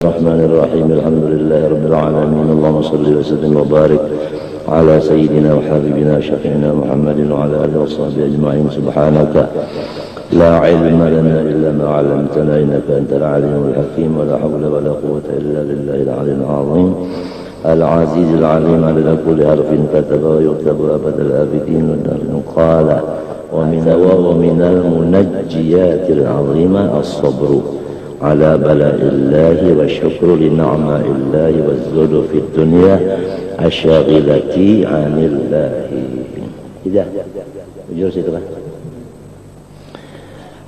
الرحمن الرحيم الحمد لله رب العالمين اللهم صل وسلم وبارك على سيدنا وحبيبنا شفيعنا محمد وعلى آله وصحبه أجمعين. سبحانك لا علم لنا إلا ما علمتنا إنك أنت العليم الحكيم ولا حول ولا قوة إلا بالله العلي العظيم العزيز العليم على كل حرف كتب ويكتب أبد الآبدين والدهر. قال ومن المنجيات العظيمة الصبر على بلاء الله والشكر لنعماء الله والزهد في الدنيا الشاغلة عن الله. Tidak, jujur situ kan.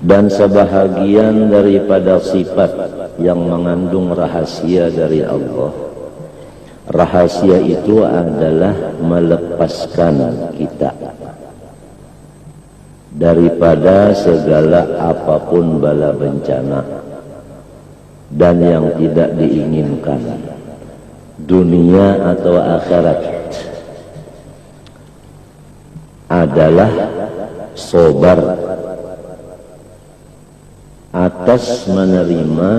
Dan sebahagian daripada sifat yang mengandung rahasia dari Allah. Rahasia itu adalah melepaskan kita daripada segala apapun bala bencana dan yang tidak diinginkan, dunia atau akhirat, adalah sabar atas menerima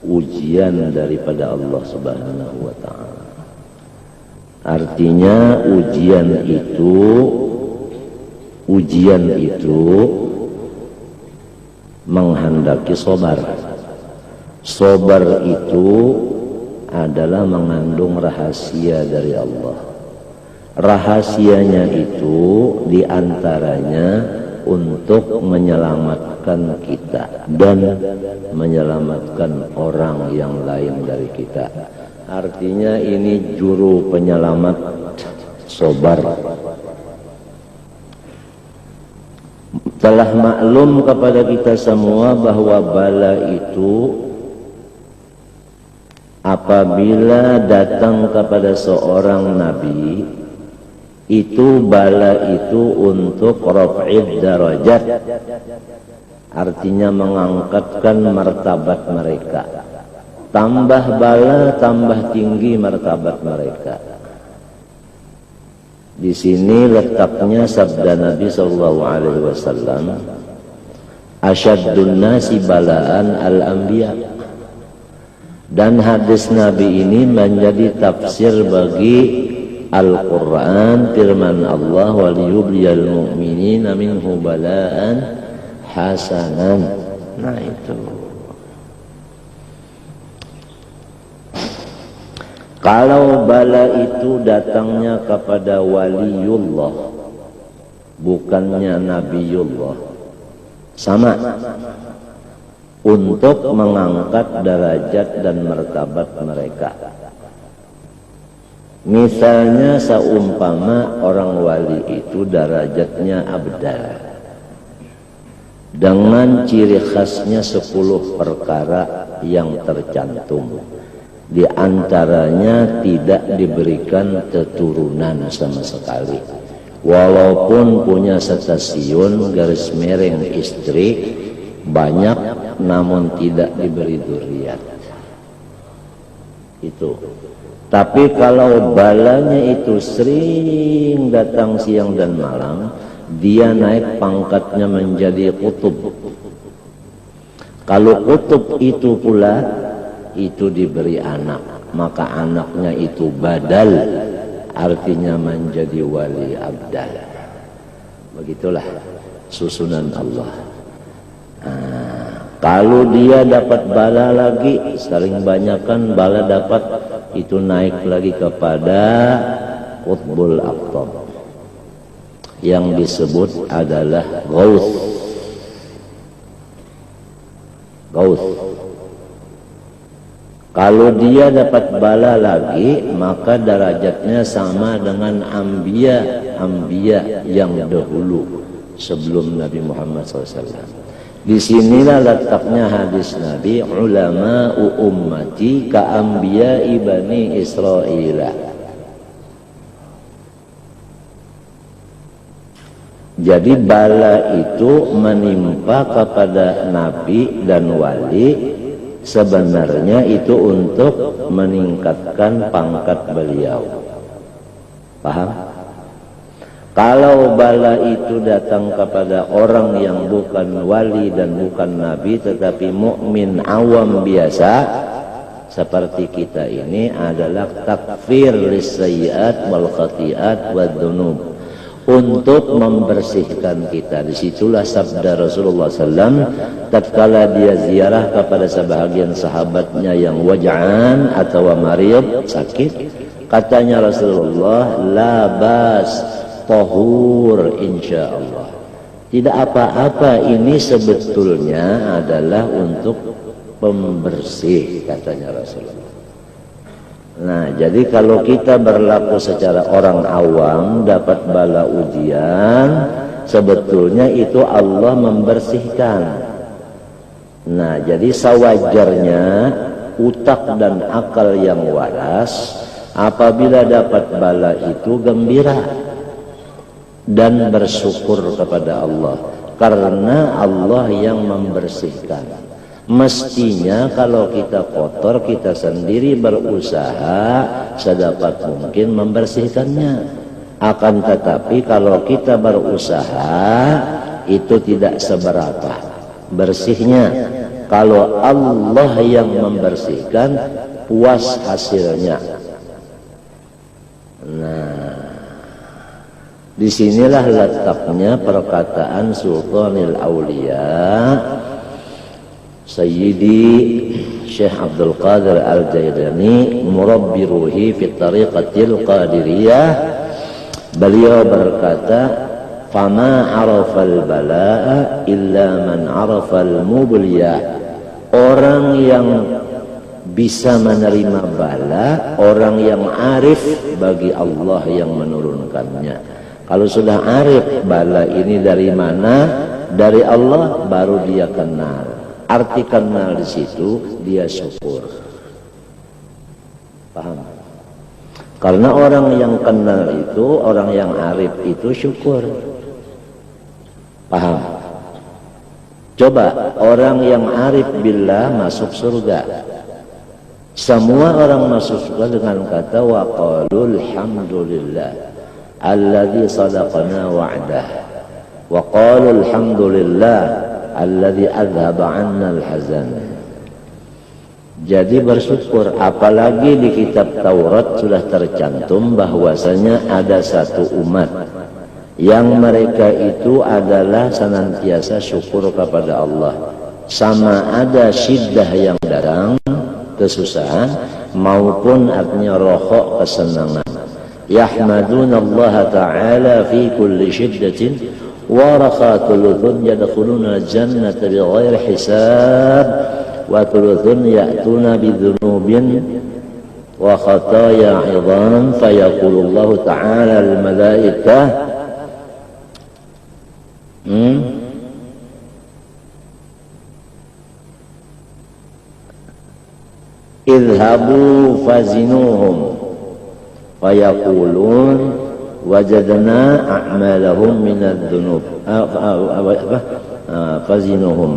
ujian daripada Allah Subhanahu wa ta'ala. Artinya ujian itu menghendaki sabar. Sabar itu adalah mengandung rahasia dari Allah. Rahasianya itu diantaranya untuk menyelamatkan kita dan menyelamatkan orang yang lain dari kita. Artinya ini juru penyelamat sabar. Telah maklum kepada kita semua bahwa bala itu apabila datang kepada seorang nabi, itu bala itu untuk raf'id darajat, artinya mengangkatkan martabat mereka. Tambah bala, tambah tinggi martabat mereka. Di sini letaknya sabda Nabi sallallahu alaihi wasallam, asyaddun nasi balaan al-anbiya. Dan hadis Nabi ini menjadi tafsir bagi Al-Quran, firman Allah, waliyubliyal mu'minina minhu balaan hasanan. Nah itu. Kalau bala itu datangnya kepada waliullah, bukannya nabiullah, sama, untuk mengangkat derajat dan martabat mereka. Misalnya seumpama orang wali itu derajatnya abdal, dengan ciri khasnya 10 perkara yang tercantum. Di antaranya tidak diberikan keturunan sama sekali. Walaupun punya stasiun garis miring istri banyak, namun tidak diberi dzurriyyah. Itu. Tapi kalau balanya itu sering datang siang dan malam, dia naik pangkatnya menjadi kutub. Kalau kutub itu pula itu diberi anak, maka anaknya itu badal, artinya menjadi wali abdal. Begitulah susunan Allah. Kalau dia dapat bala lagi, saling banyakkan bala dapat, itu naik lagi kepada qutbul aqtab yang disebut adalah ghaus. Kalau dia dapat bala lagi, maka derajatnya sama dengan anbiya yang dahulu sebelum Nabi Muhammad SAW. Disinilah letaknya hadis Nabi, ulama'u ummati ka anbiya'i bani Israila. Jadi bala itu menimpa kepada nabi dan wali, sebenarnya itu untuk meningkatkan pangkat beliau. Paham? Kalau bala itu datang kepada orang yang bukan wali dan bukan nabi tetapi mukmin awam biasa seperti kita ini adalah takfir lisayyiat wal khati'at wad dzunub, untuk membersihkan kita. Disitulah sabda Rasulullah SAW tatkala dia ziarah kepada sebahagian sahabatnya yang waj'an atau marid, sakit, katanya Rasulullah, la bas tahur insyaallah, tidak apa-apa, ini sebetulnya adalah untuk pembersih, katanya Rasulullah. Nah, jadi kalau kita berlaku secara orang awam dapat bala ujian, sebetulnya itu Allah membersihkan. Nah, jadi sewajarnya utak dan akal yang waras apabila dapat bala itu gembira dan bersyukur kepada Allah, karena Allah yang membersihkan. Mestinya kalau kita kotor, kita sendiri berusaha sedapat mungkin membersihkannya. Akan tetapi kalau kita berusaha itu tidak seberapa bersihnya. Kalau Allah yang membersihkan, puas hasilnya. Nah, disinilah letaknya perkataan Sultanil Aulia Sayyidi Syekh Abdul Qadir Al-Jailani murabbi ruhi fi tariqatil qadiriyah. Beliau berkata, fama arafal bala'a illa man arafal mubliyah. Orang yang bisa menerima bala, orang yang arif bagi Allah yang menurunkannya. Kalau sudah arif bala ini dari mana, dari Allah, baru dia kenal. Arti kenal di situ dia syukur. Paham? Karena orang yang kenal itu, orang yang arif itu syukur. Paham? Coba orang yang arif billah masuk surga. Semua orang masuk surga dengan kata wa qalul hamdulillah alladzi sadaqana wa'dah. Wa qalul hamdulillah alladzi adzhaba 'anna al-hazan. Jadi bersyukur, apalagi di kitab Taurat sudah tercantum bahwasanya ada satu umat yang mereka itu adalah senantiasa syukur kepada Allah. Sama ada syiddah yang datang, kesusahan, maupun artinya rohok, kesenangan. Yahmaduna Allah Ta'ala fi kulli syiddatin ورخاء ثلث يدخلون الجنة بغير حساب وثلث يأتون بذنوب وخطايا عظام فيقول الله تعالى للملائكة اذهبوا فزنوهم فيقولون wajadna a'malahum minadz dzunub fazinuhum,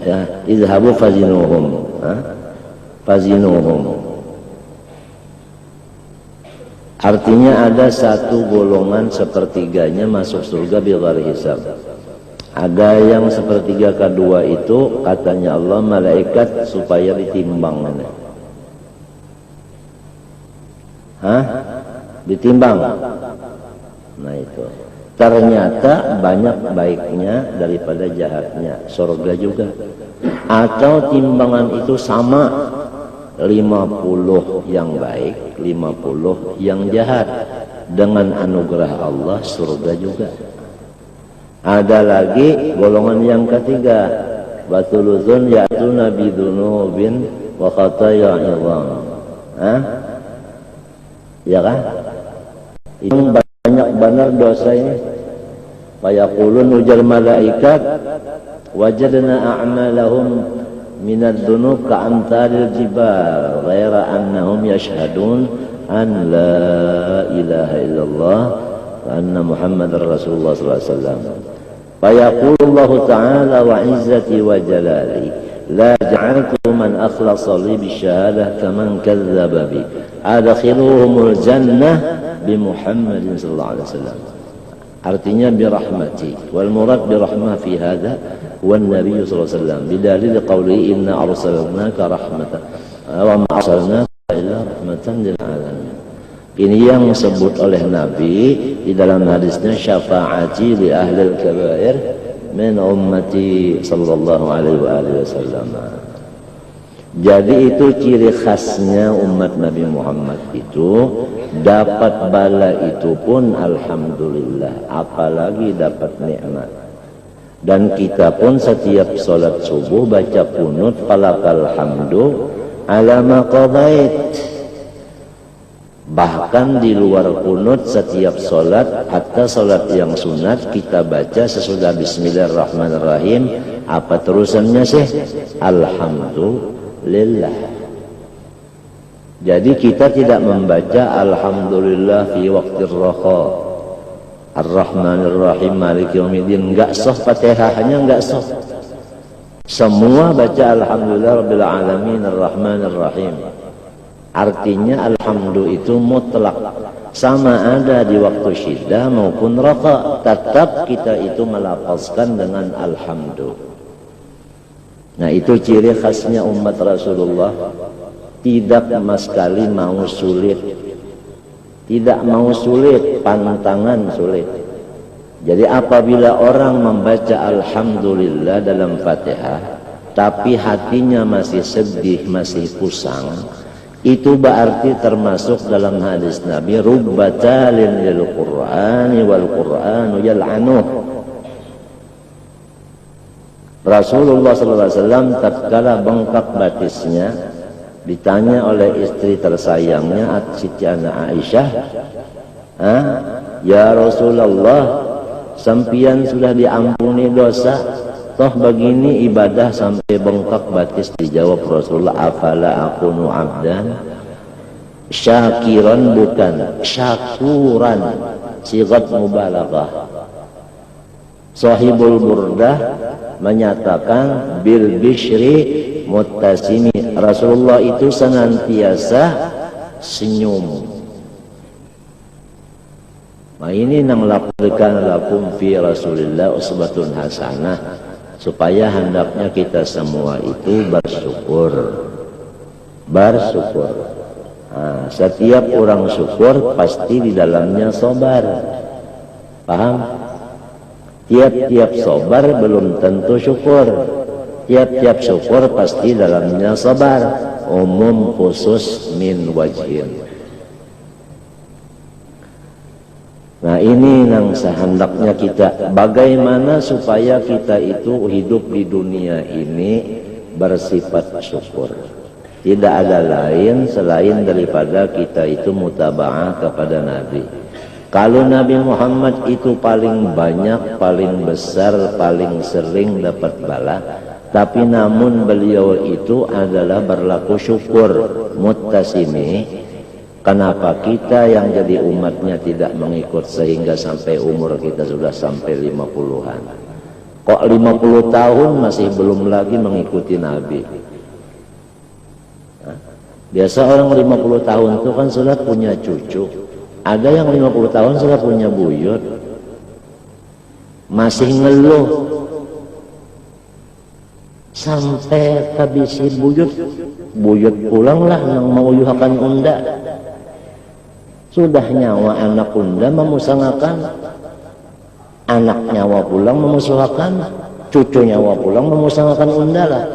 ya, izhabu fazinuhum, fazinuhum. Artinya ada satu golongan sepertiganya masuk surga bighairi hisab. Ada yang sepertiga kedua itu katanya Allah malaikat supaya ditimbang. Ditimbang. Nah itu ternyata banyak baiknya daripada jahatnya, surga juga. Atau timbangan itu sama, 50 yang baik, 50 yang jahat. Dengan anugerah Allah surga juga. Ada lagi golongan yang ketiga, batuluzun ya'tuna bidunubin wa khataya idham. Ya kan? Itu banyak benar dosa ini. Fayaqulun ujar malaikat wajadna a'malahum minadz dzunub ka'amtalil jibal ghaira annahum yashhadun an la ilaha illallah wa anna muhammadar rasulullah sallallahu alaihi wasallam. Fayaqulu Allah ta'ala wa izzati wa jalali la ja'altu man akhlasa li bisyahadah kaman kadzdzaba bi adkhiluhumul jannah bi Muhammadin sallallahu alaihi wasallam. artinya birahmati. Wal murad birahmah fi hadha wan Nabi sallallahu alaihi wasallam bidalil qawli inna arsalnaka rahmatan wa ma arsalnaka illa rahmatan lil alamin. Ini yang disebut oleh Nabi di dalam hadisnya, syafaati li ahli al-kabair min ummati sallallahu alaihi wasallam. Jadi itu ciri khasnya umat Nabi Muhammad itu, dapat bala itu pun alhamdulillah, apalagi dapat nikmat. Dan kita pun setiap sholat subuh baca kunut falakal hamdu ala ma qadait. Bahkan di luar kunut setiap sholat, hatta sholat yang sunat kita baca sesudah bismillahirrahmanirrahim. Apa terusannya sih? Alhamdulillah. Jadi kita tidak membaca alhamdulillah fi waqtir raha ar-rahmanir-rahim maliki yaumiddin, enggak sah Fatihahnya, enggak sah. Semua baca alhamdulillah rabbil alamin ar-rahmanir-rahim. Artinya alhamdu itu mutlak, sama ada di waktu syiddah maupun raqa, tetap kita itu melafazkan dengan alhamdu. Nah, itu ciri khasnya umat Rasulullah, tidak sama sekali mau sulit, tidak mau sulit, pantangan sulit. Jadi apabila orang membaca alhamdulillah dalam Fatihah tapi hatinya masih sedih, masih kusang, itu berarti termasuk dalam hadis Nabi, rubbatalin lil Qur'ani wal Qur'anu yal'anuh. Rasulullah SAW tatkala bengkak batisnya ditanya oleh istri tersayangnya Siti Aisyah, ya Rasulullah, sampian sudah diampuni dosa, toh begini ibadah sampai bengkak batis. Dijawab Rasulullah, afala akunu abdan syakiran, bukan syakuran, sigat mubalaghah. Sahibul Burdah menyatakan bil bishri muttasimi, Rasulullah itu senantiasa senyum. Nah, ini nang laqad lakum fi Rasulillah uswatun hasanah, supaya hendaknya kita semua itu bersyukur. Nah, setiap orang syukur pasti di dalamnya sabar. Paham? Tiap-tiap sabar belum tentu syukur. Tiap-tiap syukur pasti dalamnya sabar. Umum khusus min wajhin. Nah, ini yang sehendaknya kita, bagaimana supaya kita itu hidup di dunia ini bersifat syukur. Tidak ada lain selain daripada kita itu mutaba'ah kepada Nabi. Kalau Nabi Muhammad itu paling banyak, paling besar, paling sering dapat bala, tapi namun beliau itu adalah berlaku syukur, muttasimi. Kenapa kita yang jadi umatnya tidak mengikut sehingga sampai umur kita sudah sampai 50-an? Kok 50 tahun masih belum lagi mengikuti Nabi? Biasa orang 50 tahun itu kan sudah punya cucu. Ada yang 50 tahun sudah punya buyut, masih ngeluh sampai habisi buyut pulanglah yang mau yuhakan unda. Sudah nyawa anak unda memusangakan, anak nyawa pulang memusuhakan, cucu nyawa pulang memusangakan unda lah.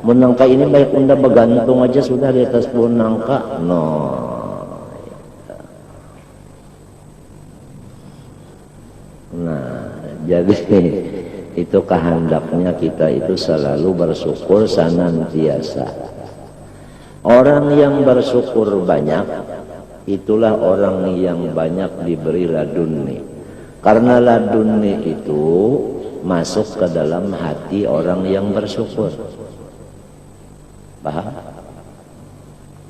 Menangka ini baik unda bergantung aja sudah di atas pohon nangka. Nah, jadi itu kehendaknya kita itu selalu bersyukur senantiasa. Orang yang bersyukur banyak, itulah orang yang banyak diberi laduni. Karena laduni itu masuk ke dalam hati orang yang bersyukur. Paham?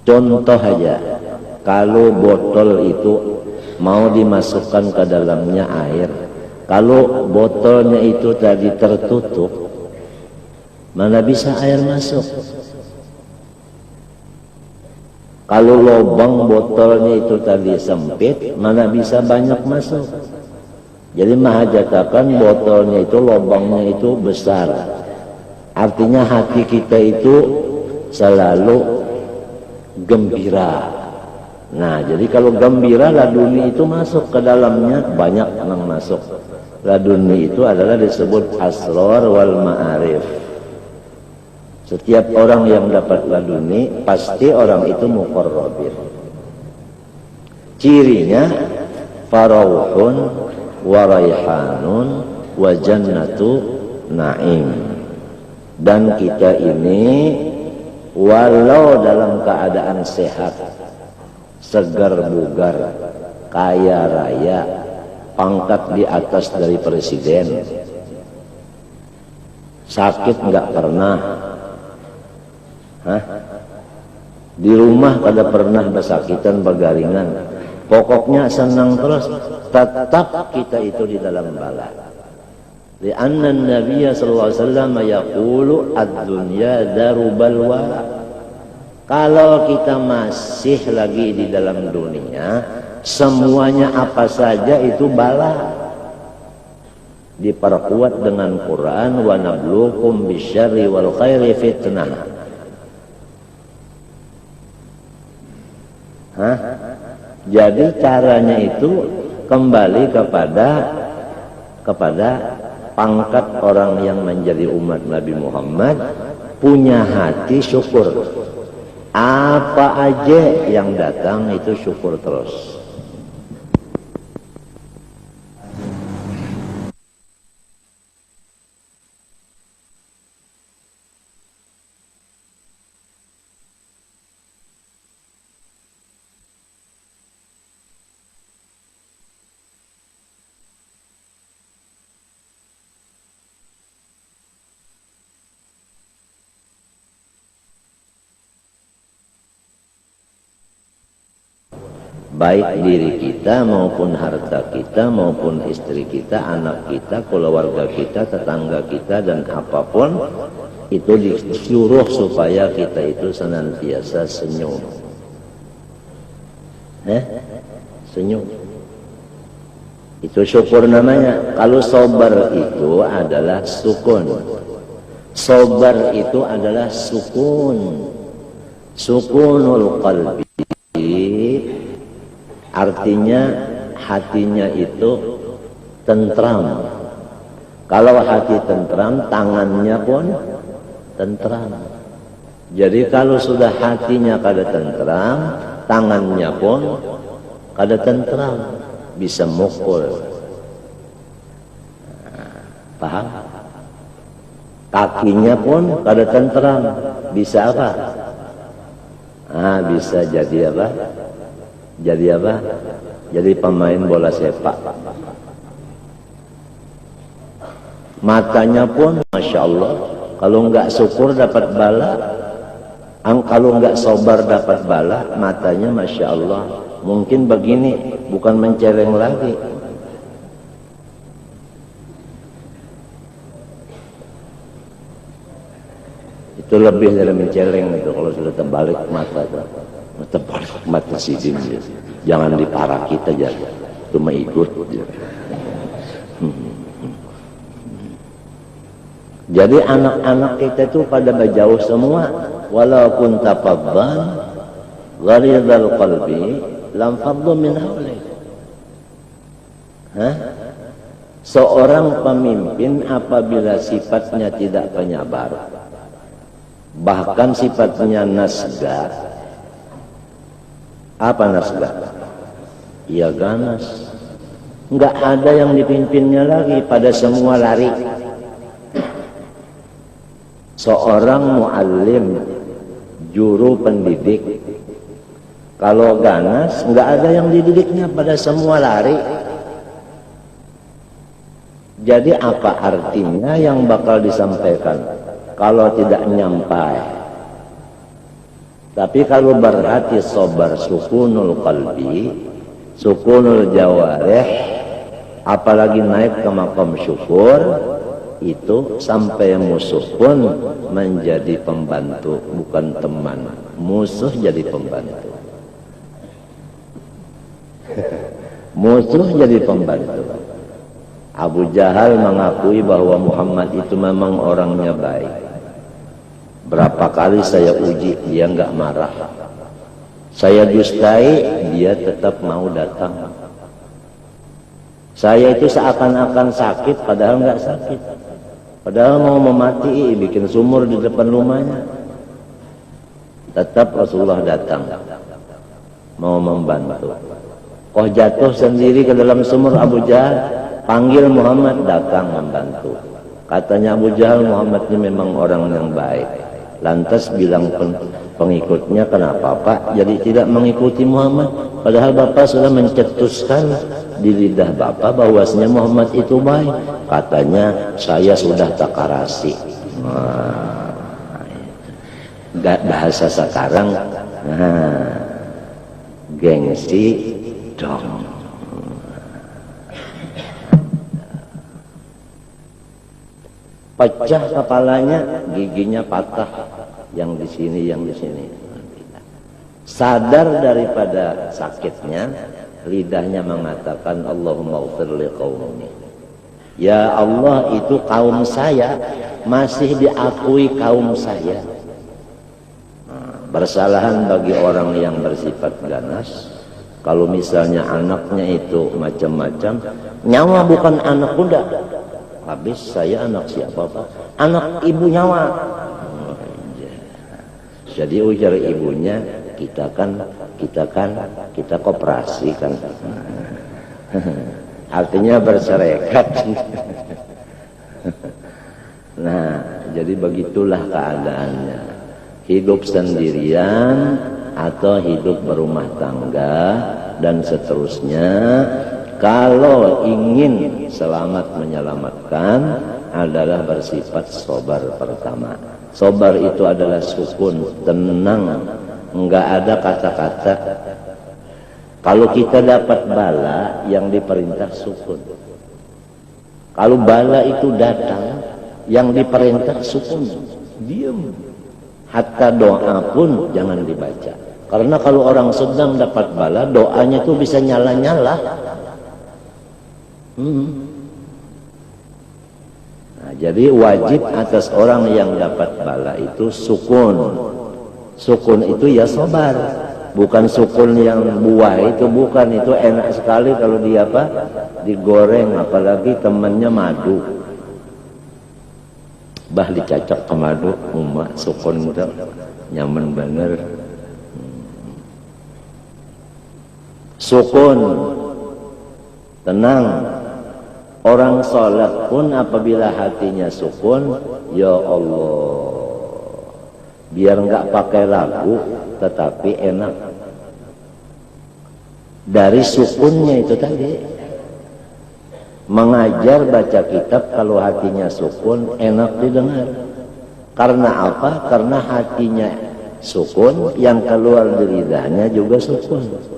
Contoh aja, kalau botol itu mau dimasukkan ke dalamnya air, kalau botolnya itu tadi tertutup, mana bisa air masuk? Kalau lubang botolnya itu tadi sempit, mana bisa banyak masuk? Jadi mahajatakan botolnya itu lubangnya itu besar. Artinya hati kita itu selalu gembira. Nah, jadi kalau gembira laduni itu masuk ke dalamnya, banyak yang masuk. Laduni itu adalah disebut asrar wal ma'arif. Setiap orang yang dapat laduni pasti orang itu muqarrabin. Cirinya farauhun wa raihanun wa jannatu na'im. Dan kita ini walau dalam keadaan sehat, segar bugar, kaya raya, pangkat di atas dari presiden, sakit nggak pernah, di rumah kada pernah bersakitan bergaringan, pokoknya senang terus, tetap kita itu di dalam bala. Lianna Nabiya sallallahu alaihi wasallam yaqulu ad-dunya daru balwa. Kalau kita masih lagi di dalam dunia, semuanya apa saja itu bala. Diperkuat dengan Quran, wa nabluukum bisyarri wal khairi fitnah. Jadi caranya itu kembali kepada pangkat orang yang menjadi umat Nabi Muhammad, punya hati syukur. Apa aja yang datang itu syukur terus. Baik diri kita maupun harta kita maupun istri kita, anak kita, keluarga kita, tetangga kita, dan apapun itu disuruh supaya kita itu senantiasa senyum. Senyum. Itu syukur namanya. Kalau sabar itu adalah sukun. Sabar itu adalah sukun. Sukunul qalbi. Artinya hatinya itu tentram. Kalau hati tentram, tangannya pun tentram. Jadi kalau sudah hatinya kada tentram, tangannya pun kada tentram, bisa mukul. Paham? Kakinya pun kada tentram, bisa apa? Bisa jadi apa? Jadi apa? Jadi pemain bola sepak. Matanya pun Masya Allah, kalau enggak syukur dapat bala, kalau enggak sabar dapat bala, matanya Masya Allah. Mungkin begini, bukan mencereng lagi. Itu lebih dari mencereng itu kalau sudah terbalik mata. Terbalik mata sidin, jangan diparah kita aja, cuma ikut. Jadi anak-anak kita itu pada berjauh semua. Walaupun tafaddan gharidhal qalbi lam faddu min hawlik. Seorang pemimpin apabila sifatnya tidak penyabar, bahkan sifatnya nasga. Apa nasga? Ya ganas. Enggak ada yang dipimpinnya lagi, pada semua lari. Seorang muallim, juru pendidik, kalau ganas, enggak ada yang dididiknya, pada semua lari. Jadi apa artinya yang bakal disampaikan kalau tidak nyampai? Tapi kalau berhati sabar, sukunul qalbi, sukunul jawarih, apalagi naik ke makam syukur, itu sampai musuh pun menjadi pembantu, bukan teman. Musuh jadi pembantu. Musuh jadi pembantu. Abu Jahal mengakui bahwa Muhammad itu memang orangnya baik. Berapa kali saya uji, dia nggak marah. Saya dustai, dia tetap mau datang. Saya itu seakan-akan sakit, padahal nggak sakit. Padahal mau memati, bikin sumur di depan rumahnya. Tetap Rasulullah datang, mau membantu. Kok jatuh sendiri ke dalam sumur Abu Jahal, panggil Muhammad, datang membantu. Katanya Abu Jahal, Muhammad ini memang orang yang baik. Lantas bilang pengikutnya, kenapa Pak jadi tidak mengikuti Muhammad? Padahal Bapak sudah mencetuskan di lidah Bapak bahwasanya Muhammad itu baik. Katanya, saya sudah takarasi. Bahasa sekarang, gengsi dong. Pecah kepalanya, giginya patah, yang di sini, yang di sini. Sadar daripada sakitnya, lidahnya mengatakan, Allahumma ghfir li qaumi. Ya Allah, itu kaum saya masih diakui kaum saya. Bersalahan bagi orang yang bersifat ganas. Kalau misalnya anaknya itu macam-macam, nyawa bukan anak kuda. Habis saya anak siapa Pak? Anak ibu nyawa. Jadi ujar ibunya, kita koperasi kan. Artinya berserikat. Nah, jadi begitulah keadaannya. Hidup sendirian atau hidup berumah tangga dan seterusnya. Kalau ingin selamat menyelamatkan adalah bersifat sobar pertama. Sobar itu adalah sukun, tenang, enggak ada kata-kata. Kalau kita dapat bala, yang diperintah sukun. Kalau bala itu datang, yang diperintah sukun, diam. Hatta doa pun jangan dibaca. Karena kalau orang sedang dapat bala, doanya itu bisa nyala-nyala. Nah, jadi wajib atas orang yang dapat bala itu sukun. Sukun itu ya sabar, bukan sukun yang buah itu, bukan. Itu enak sekali kalau dia digoreng, apalagi temannya madu, bah dicacok ke madu, sukun itu nyaman bener. Sukun, tenang. Orang sholat pun apabila hatinya sukun, ya Allah, biar nggak pakai lagu, tetapi enak. Dari sukunnya itu tadi, mengajar baca kitab kalau hatinya sukun, enak didengar. Karena apa? Karena hatinya sukun, yang keluar dari lidahnya juga sukun.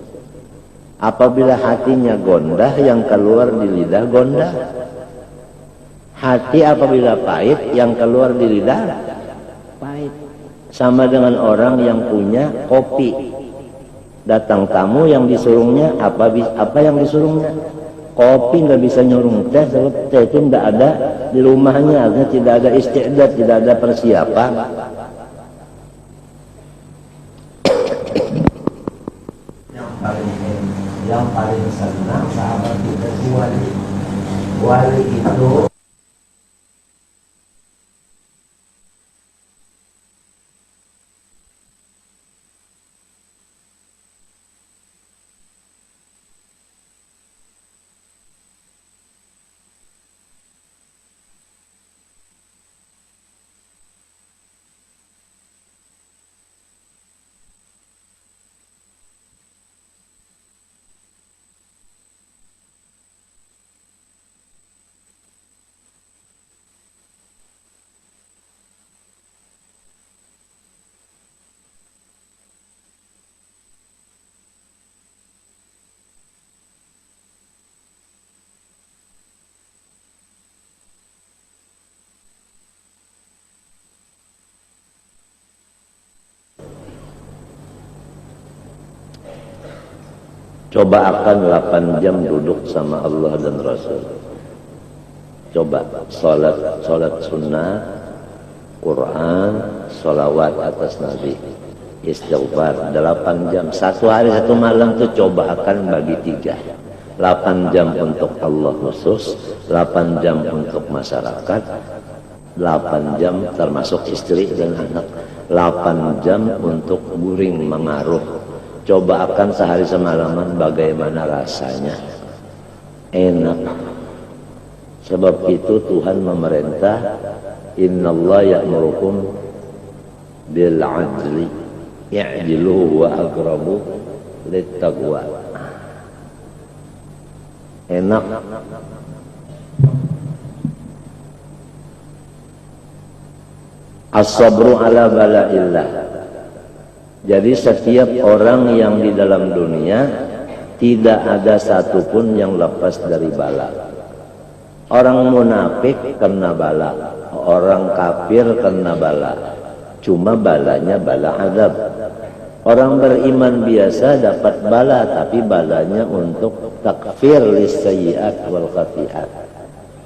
Apabila hatinya gondah, yang keluar di lidah gondah. Hati apabila pahit, yang keluar di lidah pahit. Sama dengan orang yang punya kopi. Datang tamu yang disuruhnya, apa yang disuruhnya? Kopi, nggak bisa nyuruh teh, sebab teh itu nggak ada di rumahnya, artinya tidak ada istiadat, tidak ada persiapan. Yang paling senang sahabat kita wali. Wali itu coba akan 8 jam duduk sama Allah dan Rasul. Coba sholat sunnah, Quran, sholawat atas Nabi, istighfar 8 jam. Satu hari satu malam tuh coba akan bagi 3. 8 jam untuk Allah khusus, 8 jam untuk masyarakat, 8 jam termasuk istri dan anak, 8 jam untuk guring mengaruh. Coba akan sehari semalaman bagaimana rasanya. Enak. Sebab itu Tuhan memerintah, innallaha ya'murukum bil 'adli i'dilu wa aqrabu littaqwa. Enak. As-sabru ala bala'illah. Jadi setiap orang yang di dalam dunia tidak ada satupun yang lepas dari bala. Orang munafik kena bala, orang kafir kena bala. Cuma balanya bala azab. Orang beriman biasa dapat bala, tapi balanya untuk takfir lisayyi'at wal khati'at.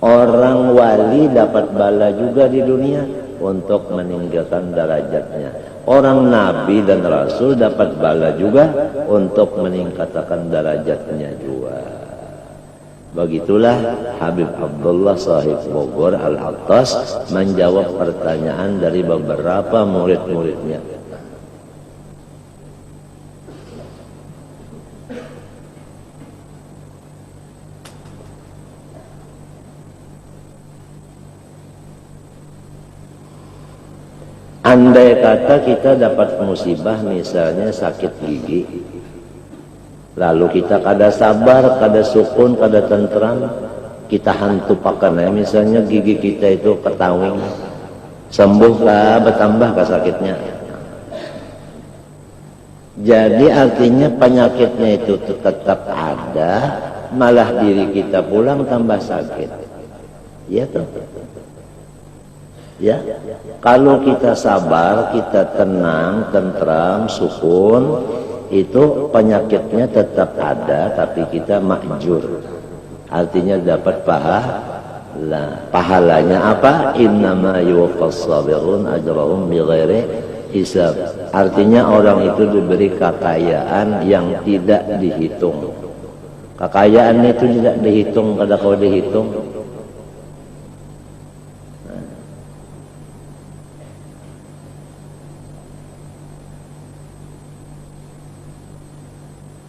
Orang wali dapat bala juga di dunia untuk meninggalkan derajatnya. Orang nabi dan rasul dapat bala juga untuk meningkatkan derajatnya juga. Begitulah Habib Abdullah Sahib Bogor Al-Attas menjawab pertanyaan dari beberapa murid-muridnya. Andai kata kita dapat musibah, misalnya sakit gigi, lalu kita kada sabar, kada sukun, kada tentram, kita hantu pakannya, misalnya gigi kita itu ketawing, sembuhlah, bertambah ke sakitnya. Jadi artinya penyakitnya itu tetap ada, malah diri kita pulang tambah sakit. Ya toh? Ya, kalau kita sabar, kita tenang, tentram, sukun, itu penyakitnya tetap ada, tapi kita makjur. Artinya dapat pahalanya apa? Innama yuwaffas sabirun ajrahum bighairi hisab. Artinya orang itu diberi kekayaan yang tidak dihitung. Kekayaan itu tidak dihitung, kada kau dihitung.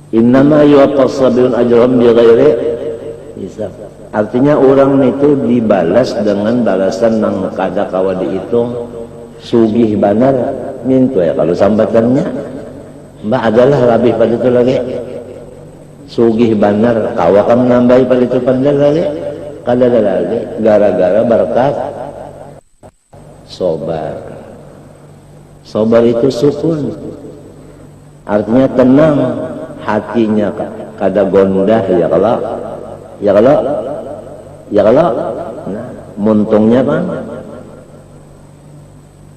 Innama yuwaffas sabirun ajrahum bighairi hisab. Artinya orang itu dibalas dengan balasan yang kada kawa dihitung. Sugih banar mintu ya kalau sambatannya. Mbak adalah lebih pada itu lagi. Sugih banar kawa kan menambahi pada itu pandai lagi. Kada ada lagi gara-gara berkat sobar. Sobar itu sukun. Artinya tenang. Hatinya kada gondah ya kalau nah, muntungnya kan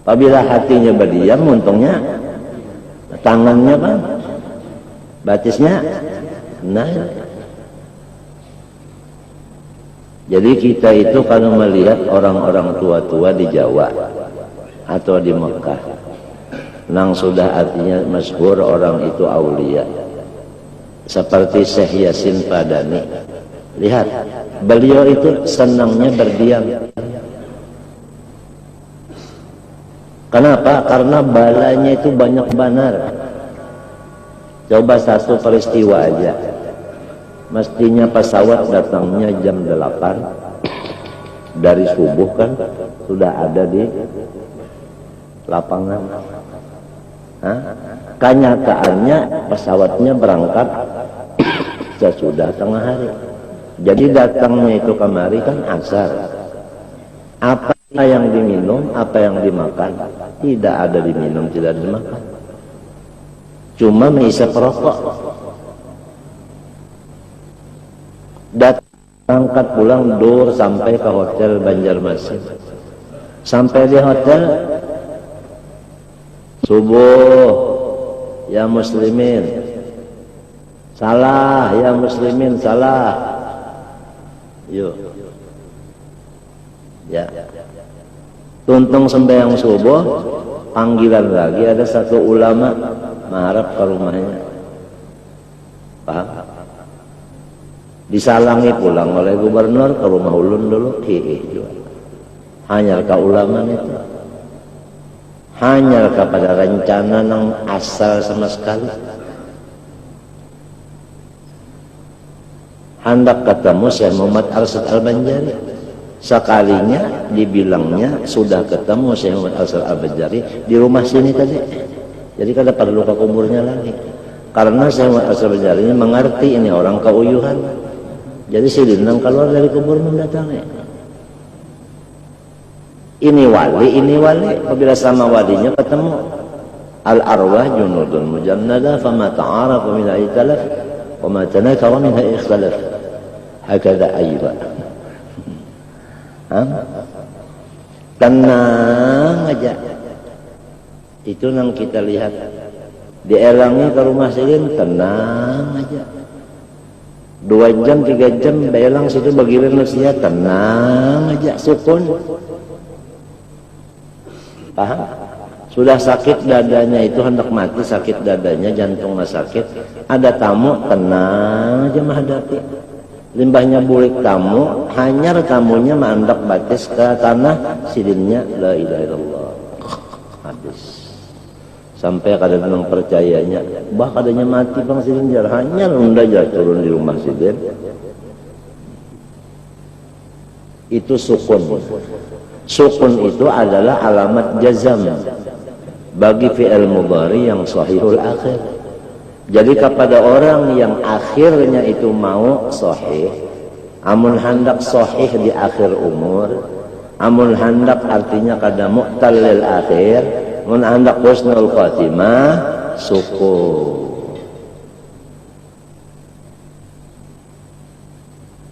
apabila hatinya berdiam, muntungnya tangannya kan batisnya nah. Jadi kita itu kalau melihat orang-orang tua-tua di Jawa atau di Mekah nang sudah artinya masyhur orang itu aulia seperti Syekh Yasin Padani. Lihat, beliau itu senangnya berdiam. Kenapa? Karena balanya itu banyak benar. Coba satu peristiwa aja. Mestinya pesawat datangnya jam 8 dari subuh kan sudah ada di lapangan. Kenyataannya pesawatnya berangkat sesudah tengah hari. Jadi datangnya itu kemari kan asar. Apa yang diminum, apa yang dimakan, tidak ada diminum, tidak dimakan. Cuma menghisap rokok. Berangkat pulang dur sampai ke hotel Banjarmasin. Sampai di hotel subuh, ya muslimin, salah, ya muslimin, salah. Yuk, Ya. Tuntung sembahyang subuh, panggilan lagi ada satu ulama mengharap ke rumahnya. Paham? Disalangi pulang oleh gubernur ke rumah ulun dulu, juga. Hanya ke ulama itu. Hanya kepada rencana yang asal sama sekali. Hendak ketemu Syekh Muhammad Arsyad Al-Banjari. Sekalinya dibilangnya sudah ketemu Syekh Muhammad Arsyad Al-Banjari di rumah sini tadi. Jadi kada perlu ke kuburnya lagi. Karena Syekh Muhammad Arsyad Al-Banjari ini mengerti ini orang keuyuhan. Jadi si Lindang keluar dari kubur mendatangi. Ini wali, apabila sama walinya ketemu. Al-arwah junudun mujannada, fama ta'arafu minha ikhtalaf, wa ma tanakara minha ikhtalaf. Hakada ayba. Tenang aja. Itu yang kita lihat. Dielangi ke rumah silin, tenang aja. 2 jam, 3 jam, belang situ bagiran nasihat, tenang aja, sukun. Paham? Sudah sakit dadanya itu hendak mati, sakit dadanya, jantungnya sakit, ada tamu, tenang aja menghadapi. Limbahnya bulik tamu, hanyar tamunya menandak batis ke tanah, sidinnya la ilaha illallah. Habis. Sampai kadang yang percayanya, bah kadanya mati bang sidin jar, hanyar unda jar turun di rumah sidin. Itu sukun. Sukun itu adalah alamat jazam bagi fi'il mudhari yang sahihul akhir. Jadi kepada orang yang akhirnya itu mau sahih, amun hendak sahih di akhir umur, amun hendak artinya kada mu'tallil akhir, amun hendak husnul khatimah, sukun.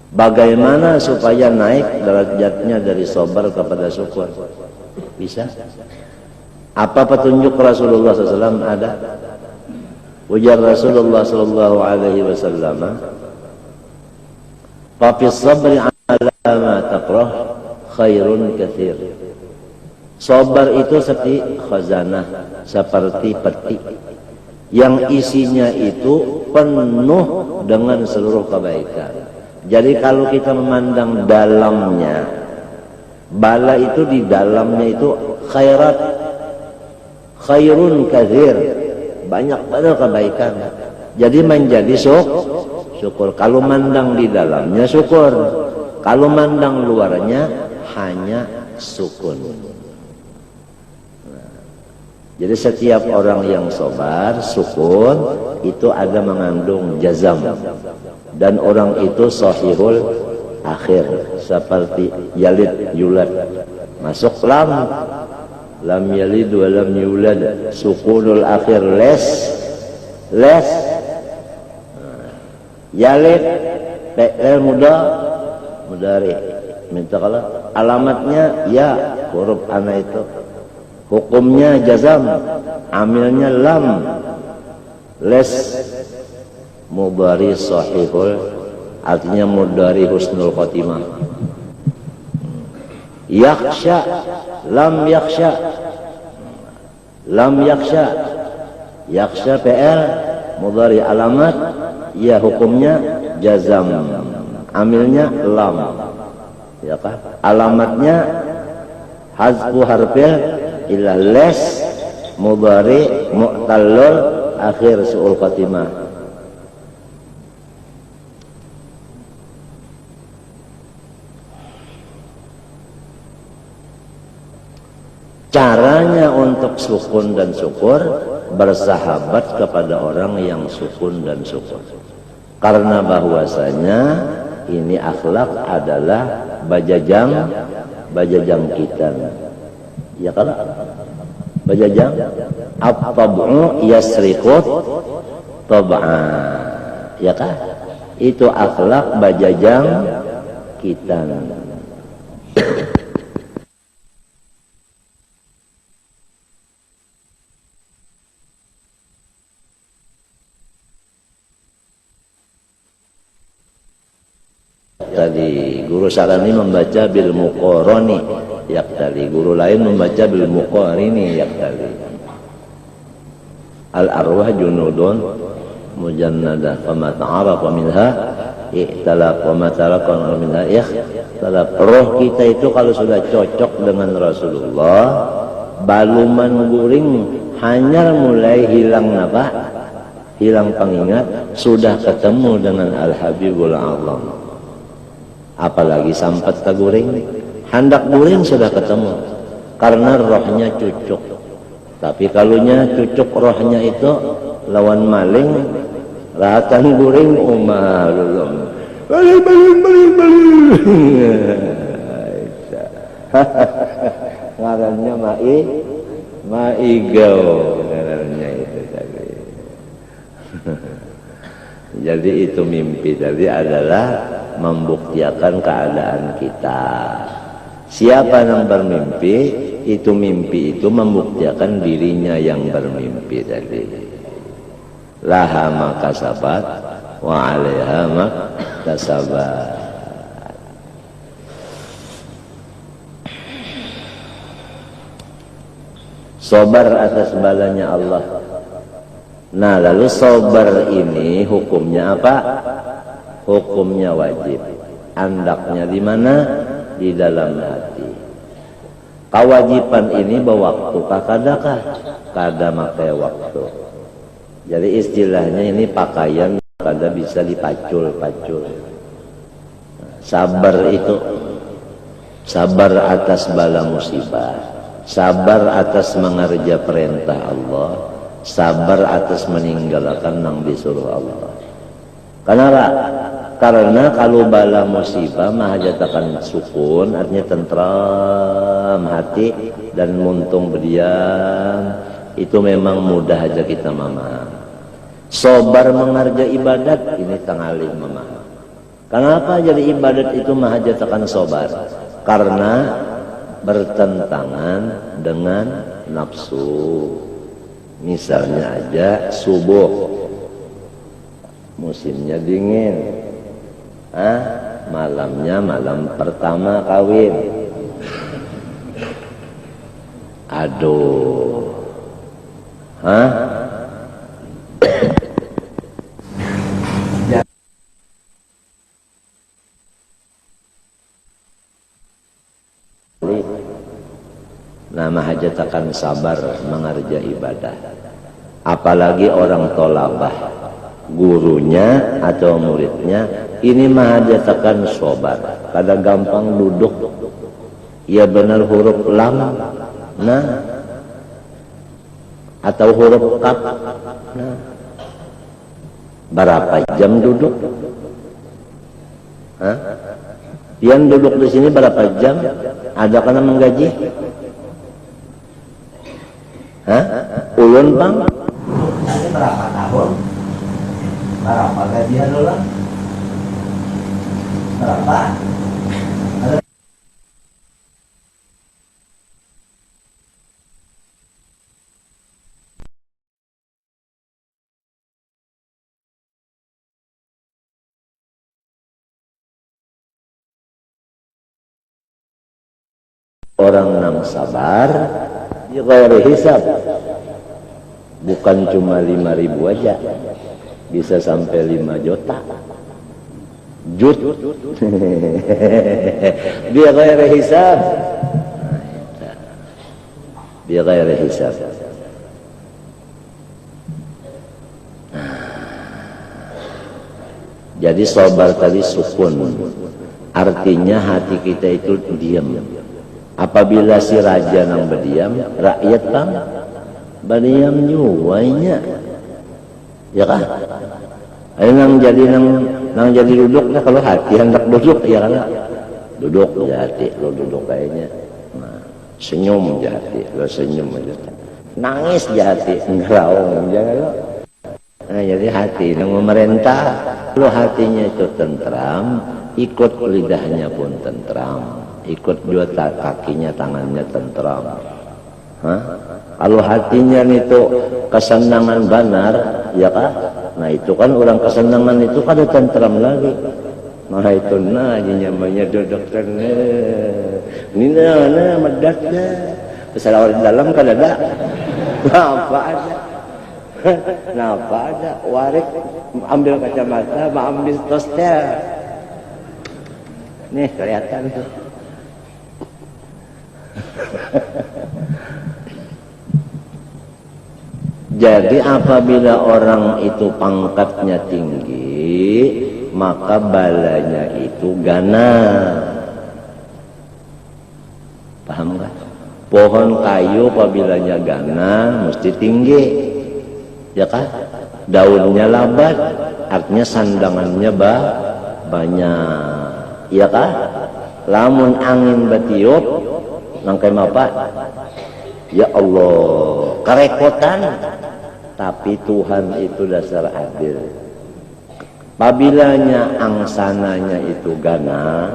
Bagaimana supaya naik derajatnya dari sabar kepada syukur? Bisa? Apa petunjuk Rasulullah SAW ada? Ujar Rasulullah SAW, "Fafis sabri ala ma taqrah khairun katsir." Sabar itu seperti khazanah, seperti peti yang isinya itu penuh dengan seluruh kebaikan. Jadi kalau kita memandang dalamnya, bala itu di dalamnya itu khairat, khairun katsir, banyak banget kebaikan. Jadi menjadi syukur. Kalau mandang di dalamnya syukur, kalau mandang luarnya hanya sukun. Jadi setiap orang yang sabar, sukun, itu ada mengandung jazam. Dan orang itu sahihul akhir. Seperti yalid yulad. Masuk lam yalid wa lam yulad. Sukunul akhir les. Yalid fi'il mudhari. Minta kalau alamatnya ya, huruf ana itu. Hukumnya jazam, amilnya lam, les, mudhari sahihul, artinya mudhari husnul khotimah. Yakhsha, lam yakhsha, yakhsha PL, mudhari alamat, ya hukumnya jazam, amilnya lam, ya kan? Alamatnya hazfu harfil illa les, mudhari mu'tallul akhir su'ul khatimah. Caranya untuk sukun dan syukur, bersahabat kepada orang yang sukun dan syukur. Karena bahwasanya ini akhlak adalah bajajang kita. Ya kan? Bajajang at-tab'u yasriqut tab'a. Ya kan? Itu akhlak bajajang kita. yaktali. Guru salani membaca bil muqarani yaktali. Guru lain membaca bil muqarini yaktali. Al arwah junudun mujannadah fama ta'arafa minha i'talaq wa ma taraka minha ikhtalaf. Roh kita itu kalau sudah cocok dengan Rasulullah, baluman guring hanya mulai hilang apa? Hilang pengingat, sudah ketemu dengan Al-Habibul A'zam. Apalagi sampat ke guring, hendak guring sudah ketemu, karena rohnya cucuk. Tapi kalunya cucuk rohnya itu lawan maling, rahatan guring umalulum. Balik. Ngarannya maigau ngarannya itu tadi. Jadi itu mimpi tadi adalah membuktikan keadaan kita. Siapa yang bermimpi, itu mimpi itu membuktikan dirinya yang bermimpi tadi. Laha ma kasabat wa 'alaiha ma kasabat. Sabar atas balanya Allah. Nah, lalu sabar ini hukumnya apa? Hukumnya wajib. Andaknya di mana? Di dalam hati. Kewajiban ini berwaktu kadakah? Kada make waktu. Jadi istilahnya ini pakaian kada bisa dipacul-pacul. Sabar itu sabar atas bala musibah, sabar atas mengerja perintah Allah, sabar atas meninggalkan yang disuruh Allah. Kenapa? Karena kalau bala musibah mahajatakan sukun, artinya tentram hati dan muntung berdiam, itu memang mudah aja kita memaham. Sabar mengerja ibadat ini tangalih memaham. Kenapa jadi ibadat itu mahajatakan sabar? Karena bertentangan dengan nafsu. Misalnya aja subuh, musimnya dingin, malamnya malam pertama kawin. Aduh, nama hajatakan sabar mengerja ibadah. Apalagi orang tolabah, gurunya atau muridnya, ini mahajatakan sabar. Kada gampang duduk, ya benar huruf lam, nah, atau huruf kaf, nah. Berapa jam duduk? Pian duduk di sini berapa jam? Ada kena menggaji? Ulun bang? Ini berapa tahun? Berapa gajian lo lah? Berapa? Orang yang sabar di ghairi hisab, bukan cuma 5.000 aja, bisa sampai 5 juta. Bi ghairi hisab, bi ghairi hisab. Jadi sabar tadi sukun, artinya hati kita itu diam. Apabila si raja nang berdiam, rakyat bang berdiam nyuwainya, ya kan? Nang jadi duduknya kalau hati hendak duduk, ya kan? Duduk jati, lo duduk kayaknya. Nah, senyum jati, lo senyum aja. Nangis jati, ngeraung jangan lo. Nah, jadi hati nang memerintah, lo hatinya itu tentram, ikut lidahnya pun tentram. Ikut dua kakinya, tangannya tentram. Kalau hatinya itu kesenangan benar, ya kan? Nah itu kan orang kesenangan itu kada tentram lagi. Nah itu aja namanya dokter. Ini na medaknya. Pesawat di dalam kan ada. Apa ada? Napa ada? Warik ambil kacamata, ambil toster. Nih kelihatan tuh. Jadi apabila orang itu pangkatnya tinggi, maka balanya itu ganas. Paham gak? Pohon kayu apabila ganas mesti tinggi, ya kan? Daunnya lebat, artinya sandangannya banyak, ya kan? Lamun angin batiup, nangkai apa? Ya Allah, kerepotan. Tapi Tuhan itu dasar adil. Pabilanya angsananya itu gana,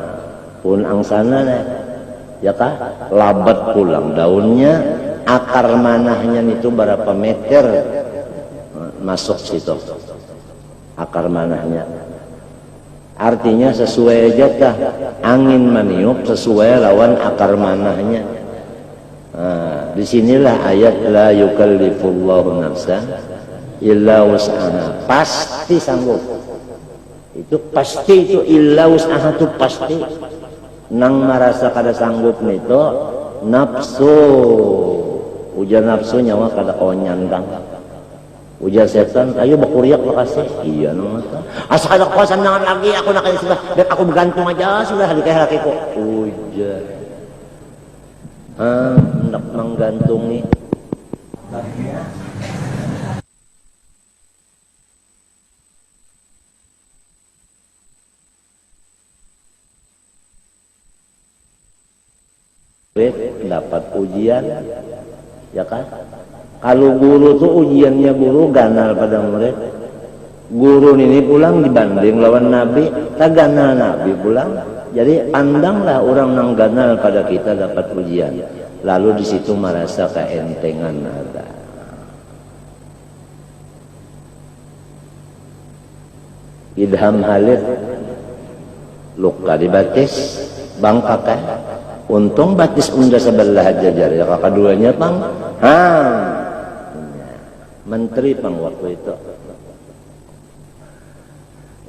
pun angsananya, ya kah? Labat pulang daunnya, akar manahnya itu berapa meter masuk situ, akar manahnya. Artinya sesuai aja kah? Angin meniup sesuai lawan akar manahnya. Nah, disinilah ayat la yukallifullahu nafsan illa wus'aha. Pasti sanggup. Itu pasti, itu illa wus'aha itu pasti. Nang merasa kada sanggup nito nafsu. Ujar nafsu nyawa kada konyan kang. Ujar setan, ayo bakuriak makasih. Iya nang mata. Asa kada kuasa nangan lagi aku nak sudah. Biar aku bergantung aja sudah di kaya lakiku. Ujar. Hendak menggantungi dapat ujian, ya kan? Kalau guru tuh ujiannya guru ganal pada murid. Guru ini pulang dibanding lawan Nabi, tak ganal Nabi pulang. Jadi pandanglah orang nang ganal pada kita dapat ujian. Lalu di situ merasa keentengan ada. Idham halir, luka dibatis, bangkakan. Untung batis unda sebelah jajar. Ya kakak duanya pang, menteri pang waktu itu.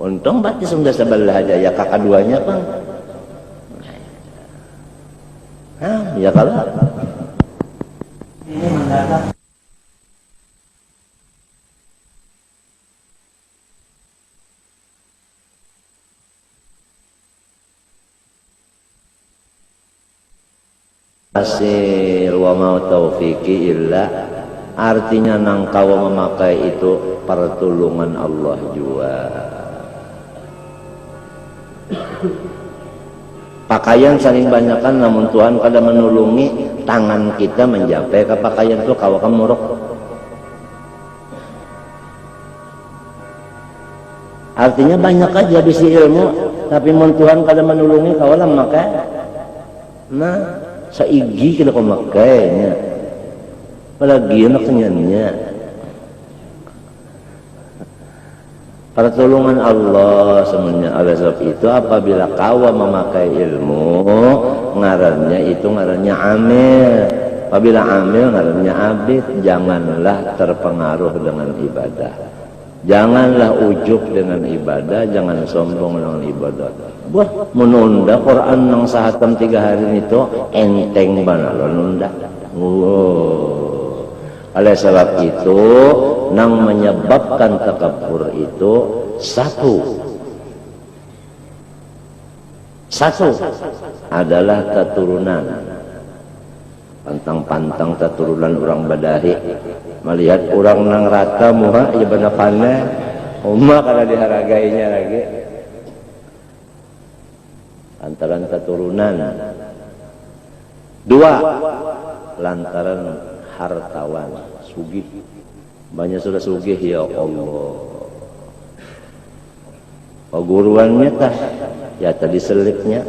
Untung batis unda sebelah aja. Ya kakak duanya pang. Ya kalau ini mendadak hasil wa ma taufiqi illa, artinya nang kau memakai itu pertolongan Allah juga. Pakaian saling banyakkan, namun Tuhan kada menulungi tangan kita mencapai ke pakaian itu kawakan muruk. Artinya banyak aja bisi ilmu, tapi Tuhan kada menulungi kawalan maka. Nah, saigi kita pemakainya, apalagi anak kenyannya. Pertolongan Allah semuanya. Oleh sebab itu apabila kau memakai ilmu, ngarannya itu ngarannya amil. Apabila amil ngarannya abid. Janganlah terpengaruh dengan ibadah. Janganlah ujub dengan ibadah. Jangan sombong dengan ibadah. Wah, menunda Quran nang sahatam 3 hari itu enteng banget lo nunda. Oleh sebab itu, nang menyebabkan takabur itu satu adalah keturunan. Pantang-pantang keturunan orang Badahi melihat orang nang rata muha ya benar pandai umma karena diharagainya lagi. Lantaran keturunan. 2, lantaran hartawan, sugih. Banyak sudah sugih, ya Allah. Guruannya tah, ya tadi selipnya.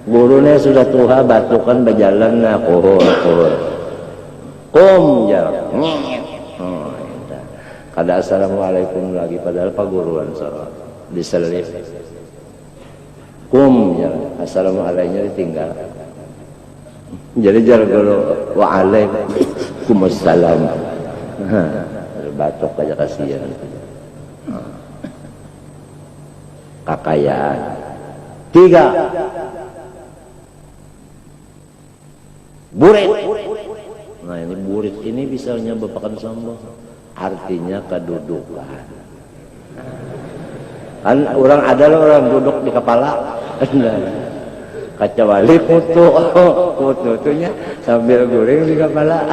Gurunya sudah tua, batukan berjalan na kohor. Kum jarak. Kada assalamualaikum lagi padahal paguruan salat diselip. Kum ya assalamualaikum ditinggal. Jadi jargon waalaikumsalam. Batok aja kasihan. Kakayaan. 3. Burit. Nah ini burit ini bisa menyebabkan sombong. Artinya kedudukan. Kan orang ada loh orang duduk di kepala. Kecuali kutunya sambil guring di kepala.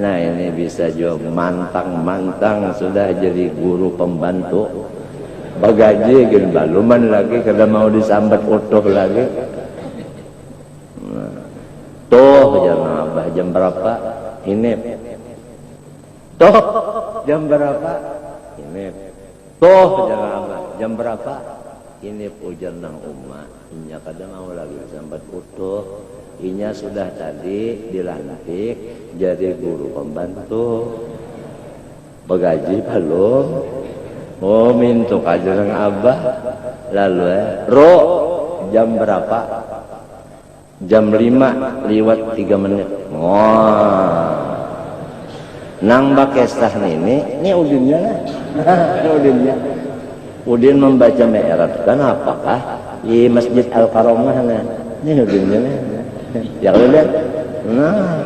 Nah ini bisa juga mantang-mantang sudah jadi guru pembantu. Bagaji gini baluman lagi kada mau disambat utuh lagi. Tuh jangan abah jam berapa? Ini. Tuh jam berapa? Ini. Tuh jangan abah jam berapa? Ini pujan nang umat. Inya kada mau lagi disambat utuh. Inya sudah tadi dilantik jadi guru pembantu. Bagaji belum. Oh mintuk aja nang abah. Lalu jam berapa? Jam 5 lewat 3 menit. Nang bakestah ini udinnya lah. Ini udinnya. Udin membaca mi'raj kan apakah di Masjid Al-Karamah nah. Ini udinnya lah. Ya udah. Nah.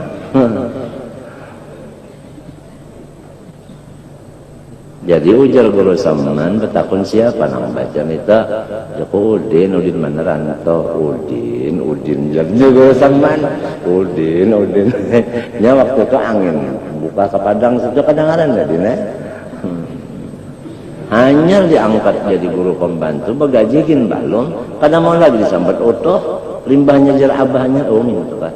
Jadi ujar guru sampean betakun siapa nang baca nita Joko Udin mana Ranto Udin jadi guru sampean Udin nya waktu itu angin buka ke padang saja kedengaran tadi nah hanya diangkat jadi guru pembantu bagajikin balon kada mau lagi disambat utuh limbahnya jar abahnya mintu kan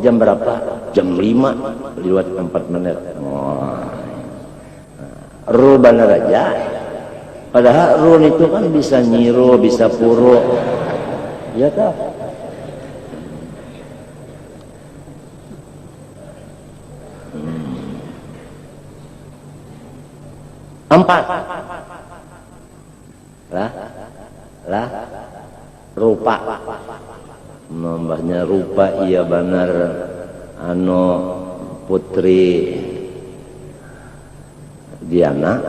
jam berapa jam 5 lewat 4 menit Rubana raja. Padahal run itu kan bisa nyiru, bisa puru. Ya tak? Empat. Lah. Rupa. Nambahnya rupa iya benar. Putri Diana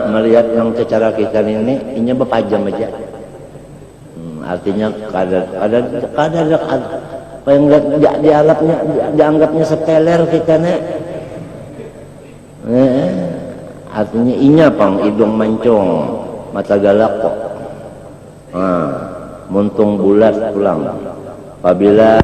melihat yang secara kita ini berpajam aja artinya kadang apa yang dianggapnya sepeler kita nih artinya inya pang hidung mancung mata galak kok muntung bulat pulang apabila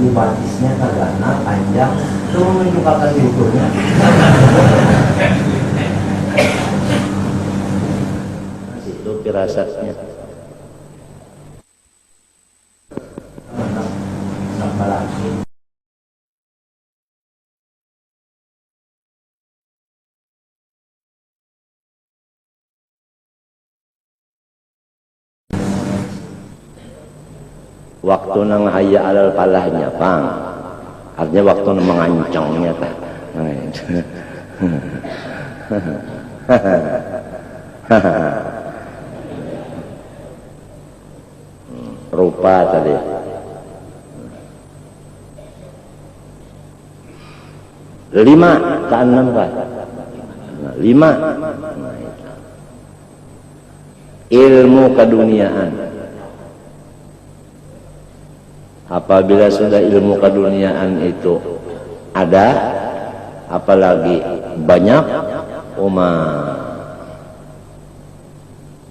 batisnya kagana panjang itu menunjukkan diukurnya itu firasatnya sampai lagi waktu nang hayya alal palahnya pang artinya waktu nang mengancangnya tak rupa tadi 5 ke 6 kan 5 ilmu keduniaan. Apabila sudah ilmu keduniaan itu ada, apalagi banyak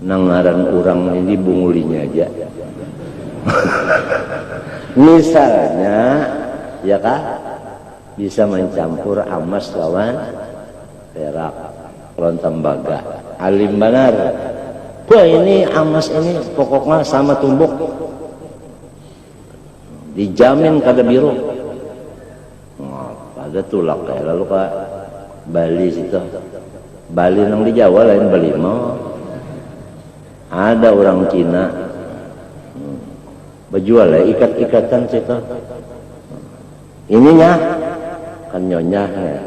nangaran orang ini bungulinya aja. Misalnya, ya kah, bisa mencampur emas lawan perak, lawan tembaga. Alim benar. Wah ini emas ini pokoknya sama tumbuk. Dijamin kada biru. Pada tulak kayak lalu ke Bali situ. Bali nang di Jawa lain Bali mau. Ada orang Cina berjual ya ikat-ikatan situ. Ininya kan nyonya ya.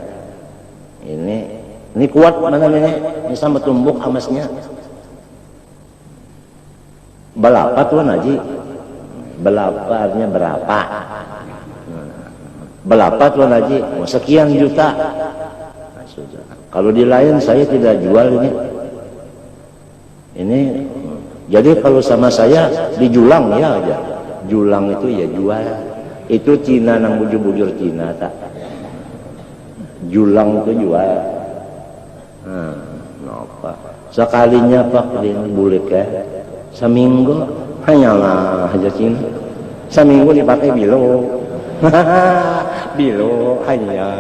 Ini kuat mana ini sama tumbuk emasnya. Berapa tuan Haji? Berapa artinya berapa? Berapa tuan Haji? Oh, sekian juta. Nah, sudah. Kalau di lain saya tidak jual ini. Ini jadi kalau sama saya dijulang ya aja. Julang itu ya jual. Itu Cina nang bujur-bujur Cina tak. Julang itu jual. Apa? Sekalinya Pak bulik ya. Seminggu hanyalah aja Cina. Seminggu dipakai bilo. Bilo hanya.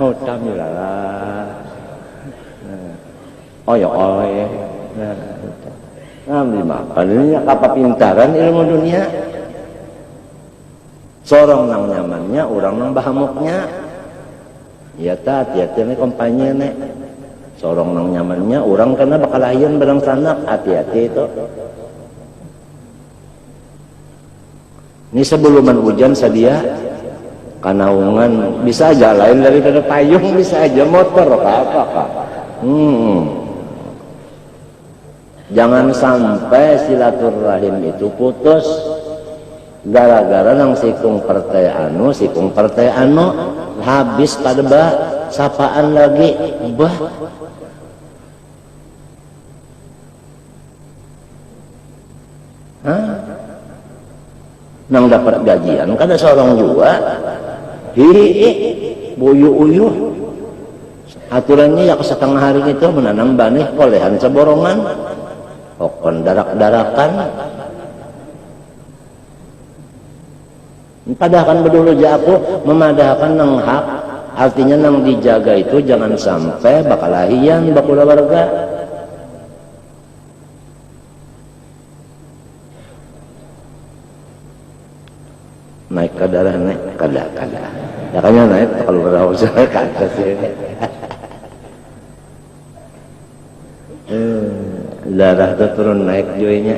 Oh tamilah. Oh ya ngambil makan ini apa pintaran ilmu dunia. Sorong nang nyamannya, orang nang bahamuknya. Ya tak, hati-hati nih kompanya nih. Sorong nang nyamannya, orang karena bakal layan barang sanak, hati-hati itu. Ini sebelum hujan sedia kanaungan bisa aja lain daripada payung, bisa aja motor apa kak. Jangan sampai silaturahim itu putus gara-gara nang sikung partai anu habis pada bah sapaan lagi bah nang dapat gajian kada seorang juga boyu-uyuh aturannya ya setengah hari itu menanam banih kolehan seborongan okon darak-darakan padahal bedulu aja aku memadahkan nang hak artinya nang dijaga itu jangan sampai bakal lahian bakula warga naik ke darah naik kada ya kayaknya naik kalau berapa usah ke atas ini darah itu turun naik juinya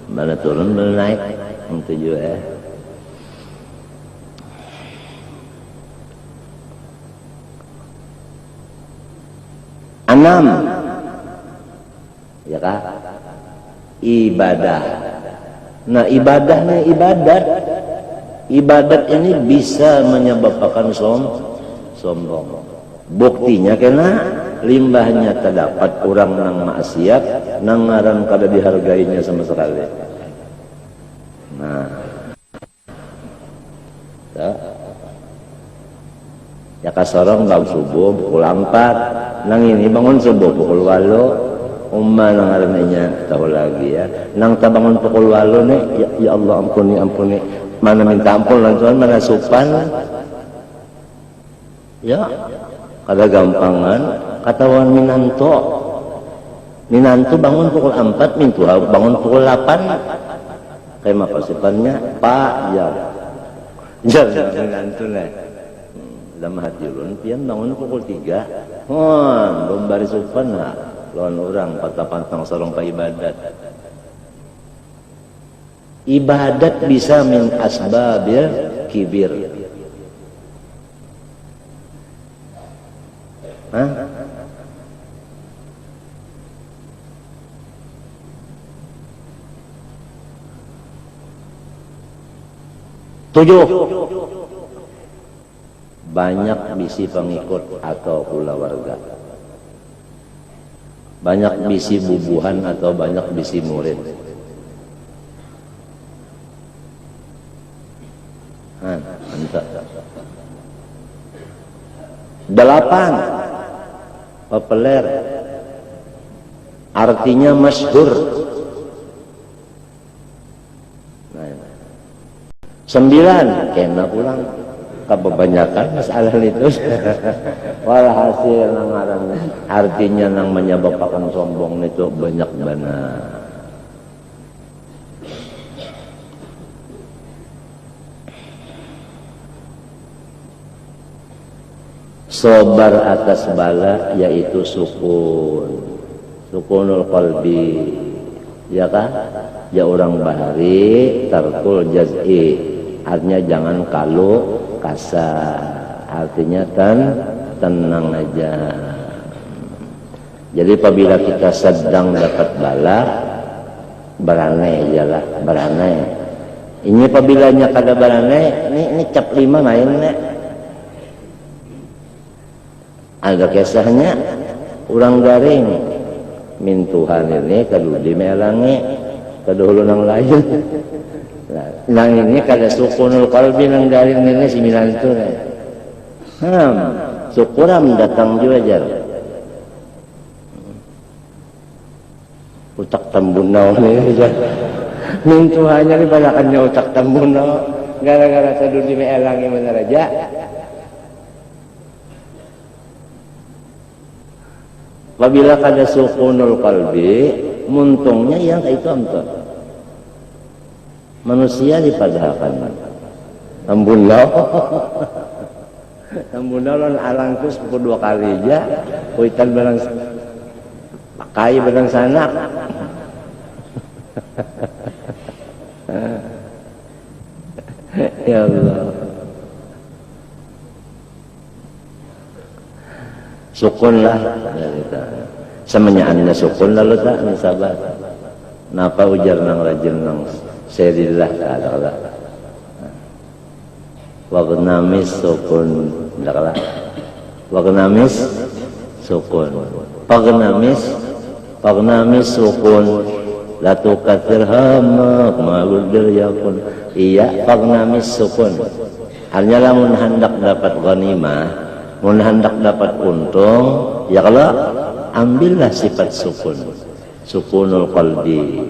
mana turun mana naik itu juga 6 ya kah ibadah. Nah ibadahnya ibadat ini bisa menyebabkan sombong. Buktinya kena limbahnya terdapat orang nang maksiat nang ngaran kada dihargainya sama sekali. Nah ya kasorong bang subuh pukul 4 nang ini bangun subuh pukul 8 umma nang arananya tahu lagi ya nang tabangun pukul 8 nih ya Allah ampuni mana minta ampun lanjutan mana supan ya kada gampangan katawan minanto bangun pukul 4 mintu bangun pukul 8 kayak apa sipannya pak ya jangan minanto nih dalam hati ulun pian bangun pukul 3 belum baris supan lah lawan orang patah-patang sarong ibadat bisa min asbabil kibir. Hah? Tujuh, banyak bisi pengikut atau keluarga, banyak bisi bubuhan atau banyak bisi murid. 8 populer artinya masyhur. Nah, 9 kena pulang kebanyakan masalah itu. Walhasil nangaran artinya nang menyebabkan sombong itu banyak benar. Sobar atas bala yaitu sukunul qalbi, ya kan? Ya orang bahari tarkul jaz'i, artinya jangan kalu kasar, artinya tenang aja. Jadi apabila kita sedang dapat bala, beranai ajalah, beranai. Ini apabila nya kada beranai, ini cap 5 main nek. Ada kisahnya orang garing min Tuhan ini kadudi melangi kaduhulu nang lain. Nang ini kada sukunul qalbi nang garing ini 9 itu. Syukuram datang juga jar. Utak tambunau ni jar. Min Tuhannya ni balakannya utak tambunau gara-gara kadudi melangi benar aja. Apabila kada sukunul qalbi, muntungnya yang itu amton. Manusia dipadahkan. Ambunau. Ambunau lan alangkus 2 kali aja, kuitan barang pakai barang sanak. Ya Allah. Sukunlah semuanya anda sukun lalu tak sabar. Napa ujar nang rajin nang serillah ta'ala. Wagnamis sukun daklah. Wagnamis sukun. Pagnamis sukun. Latu kathir hamak ma'udir yakun. Iya pagnamis sukun. Hanya lamun hendak dapat ghanimah, mun hendak dapat untung, ya kalau ambillah sifat sukunul qalbi.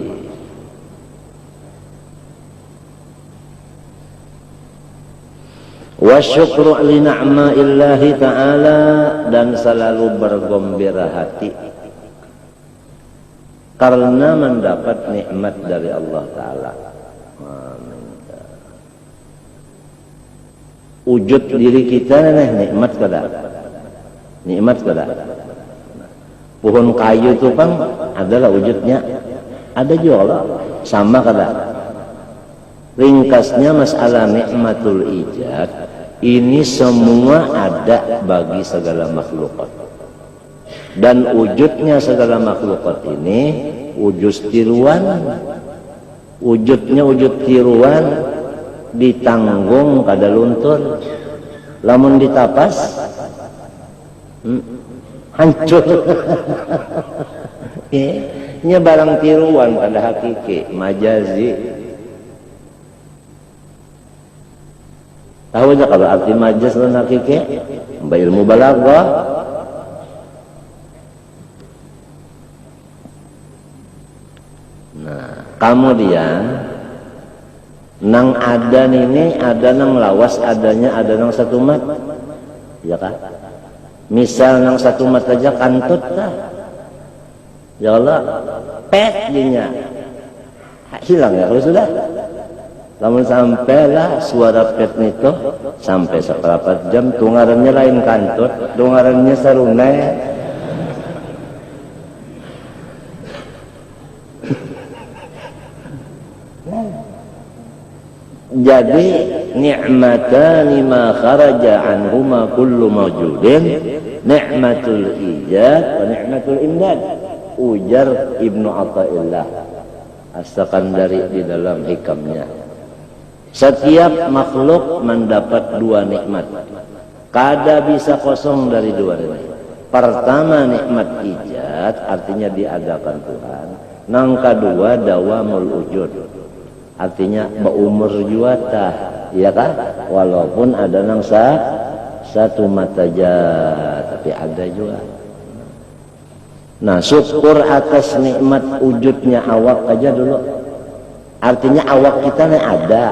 Wa syukru li na'maillahi ta'ala, dan selalu bergembira hati karena mendapat nikmat dari Allah Ta'ala. Wujud diri kita nikmat kada? Nikmat kada? Pohon kayu itu bang adalah wujudnya, ada juga Allah. Sama kada? Ringkasnya masalah nikmatul ijad ini semua ada bagi segala makhlukat, dan wujudnya segala makhlukat ini wujud tiruan, wujudnya wujud tiruan, ditanggung kada luntur, lamun ditapas hancur. Ini barang tiruan pada hakiki majazi. Tahu aja kalau arti majaz dan hakiki mbak ilmu balaghah. Nah kemudian nang ada ini ada nang lawas adanya, ada nang satu mat, ya kan? Misal nang satu mat aja kantut lah, ya Allah, pet dinya hilang ya kalau sudah. Namun sampailah suara pet itu sampai seperempat jam, tungarannya lain kantut, tungarannya sarunai. Jadi ni'matani ma kharaja anhuma kullu mawjudin, ni'matul ijad wa ni'matul imdad. Ujar Ibnu Athaillah As-Sakandari di dalam hikamnya. Setiap makhluk mendapat 2 nikmat. Kada bisa kosong dari 2 ini. Pertama nikmat ijad, artinya diadakan Tuhan. Nang kedua dawamul wujud, artinya berumur juata, ya kan? Walaupun ada nang satu mata aja, tapi ada juga. Nah, syukur atas nikmat wujudnya awak aja dulu. Artinya awak kita nih ada,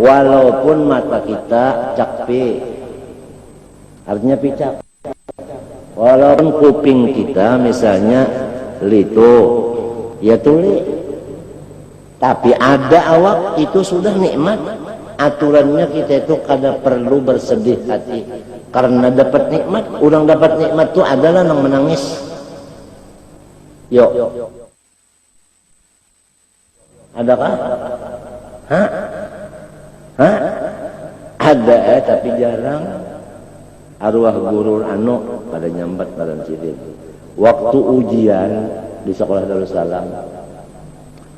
walaupun mata kita cakpi, artinya picak. Walaupun kuping kita misalnya litu, ya tuli. Tapi ada awak itu sudah nikmat. Aturannya kita itu kada perlu bersedih hati karena dapat nikmat. Orang dapat nikmat itu adalah yang menangis. Yuk, adakah? Hah? Hah? Ada tapi jarang. Arwah guru anu pada nyambat pada sidin. Waktu ujian di sekolah Darussalam,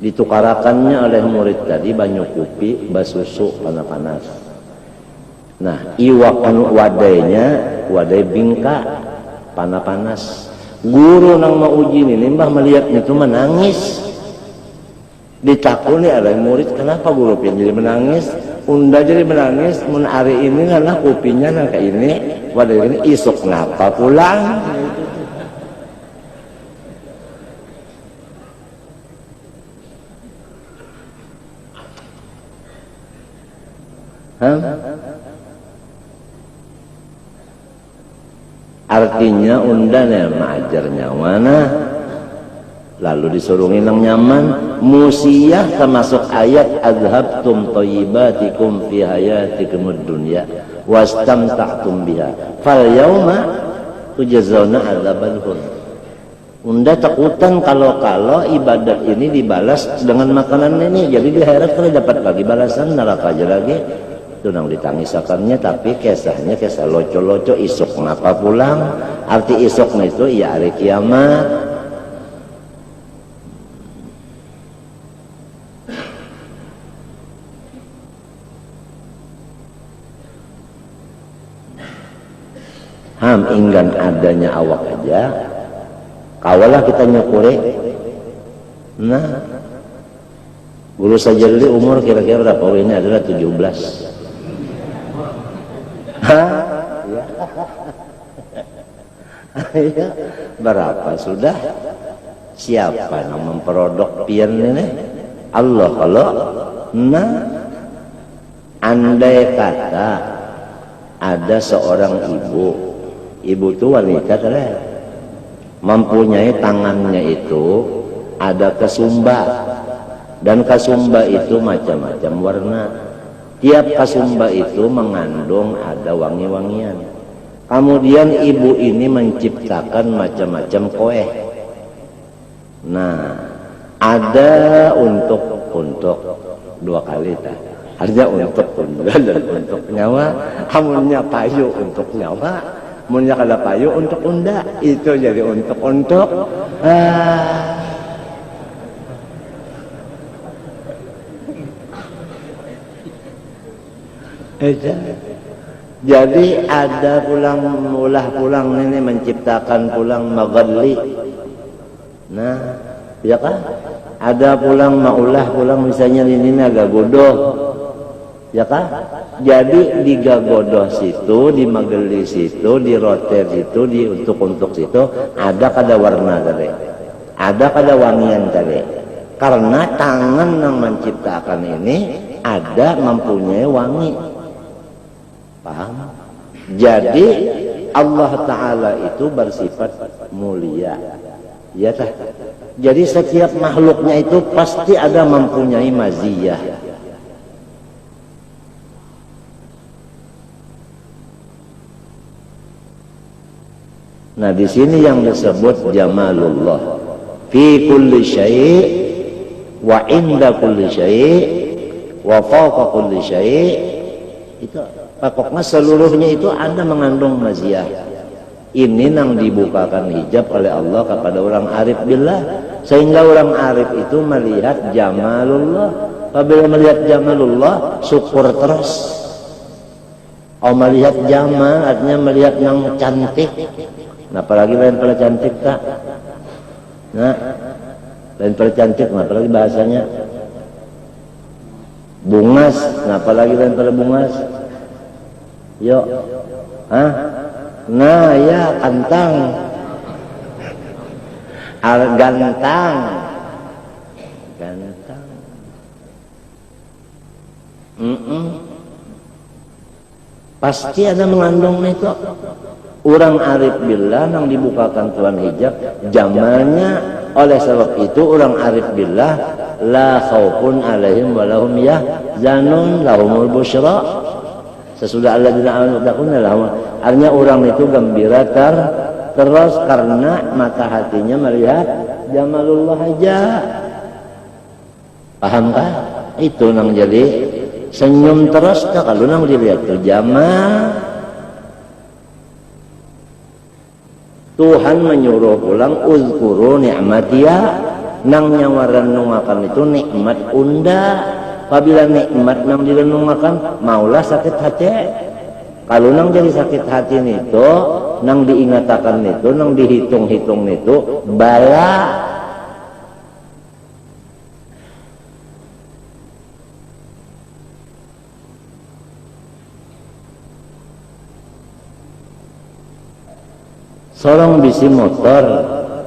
ditukarakannya oleh murid tadi banyak kopi, basusu panas-panas. Nah, iwak anu wadainya, wadai bingka panas-panas. Guru nang mau uji ini mbah melihat itu menangis. Ditakuni oleh murid, kenapa guru pian jadi menangis? Unda jadi menangis, mun hari ini karena kopinya nang kayak ini, wadah ini isuk ngapa pulang? Hah? Artinya undan ya majarnya mana, lalu disuruh nginang nyaman. Musiyah termasuk ayat azhabtum thayyibatikum fi hayatikumud dunya wastamta'tum biha fal yauma tujazawna adzabal hun. Unda takutan kalau ibadat ini dibalas dengan makanan ini, jadi di akhirat kalau dapat lagi balasan neraka aja lagi. Itu nang ditangisakannya, tapi kisahnya kisah loco-loco isuk ngapa pulang. Arti isuknya itu ya hari kiamat. Ham inggan adanya awak aja, kawalah kita nyukuri. Nah, guru Sajali umur kira-kira berapa? Ini adalah 17. Hah? Ya. Berapa sudah? Siapa yang memperodok pian ini? Allah kalau. Nah, andai kata ada seorang ibu itu wanita terang, mempunyai tangannya itu ada kesumba, dan kasumba itu macam-macam warna. Tiap kasumba itu mengandung ada wangi-wangian. Kemudian ibu ini menciptakan macam-macam kue. Nah, ada untuk dua kali tak. Artinya untuk unda dan untuk nyawa. Amunnya payu untuk nyawa, amunnya kada payu untuk unda. Itu jadi untuk. Jadi ada pulang ini menciptakan pulang maghali. Nah, ya kan? Ada pulang pulang misalnya ini agak bodoh. Ya kan? Jadi di gagodoh situ, di maghali situ, di roter situ, di untuk situ ada kada warna tadi. Ada kada wangian tadi. Karena tangan yang menciptakan ini ada mempunyai wangi. Paham? Jadi Allah Ta'ala itu bersifat mulia. Ya tak? Jadi setiap makhluknya itu pasti ada mempunyai maziyah. Nah, di sini yang disebut jamalullah fi kulli syai' wa inda kulli syai' wa fawqa kulli syai'. Itu pokoknya seluruhnya itu ada mengandung maziyah. Ini yang dibukakan hijab oleh Allah kepada orang arif billah, sehingga orang arif itu melihat jamalullah. Apabila melihat jamalullah, syukur terus. Melihat jamal artinya melihat yang cantik. Nah, apalagi lain pada cantik tak? Nah, lain pada cantik, nah, apalagi bahasanya bungas, nah, apalagi lain pada bungas. Yuk, hah? Nah, ya kantang. gantang. Pasti ada mengandung itu. Orang arif billah nang dibukakan Tuhan hijab jamalnya. Oleh sebab itu orang arif billah la khaufun alaihim walahum yahzanun lahumul busyra. Sesudah alladzina amanu lahum, artinya orang itu gembira terus karena mata hatinya melihat jamalullah aja. Pahamkah? Itu nang jadi senyum terus kalau nang dilihat tuh jamal. Tuhan menyuruh pulang uzkuru ni'matiya, nang nyawaran nungakan itu nikmat unda. Apabila nikmat nang direnungakan maulah sakit hati. Kalau nang jadi sakit hati itu nang diingatakan itu nang dihitung-hitung itu bala. Seorang bisi motor,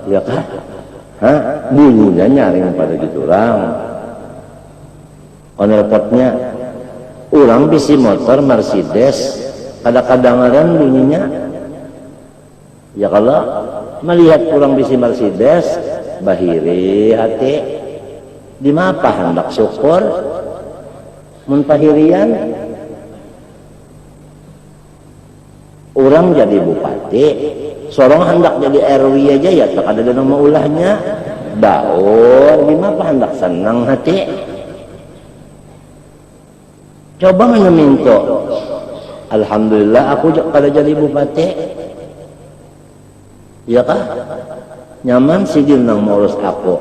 ya kan? Bunyinya nyaring pada gitu orang. Onelpotnya, orang bisi motor Mercedes, kadang-kadang bunyinya. Ya kalau melihat orang bisi Mercedes, bahiri hati, di mapa hendak syukur, muntahirian. Orang jadi bupati. Seorang hendak jadi RW aja ya tak ada nama ulahnya. Daur gimana hendak senang hati. Coba meneminto. Alhamdulillah aku pada jadi bupati. Ya kah? Nyaman si nang mengurus aku.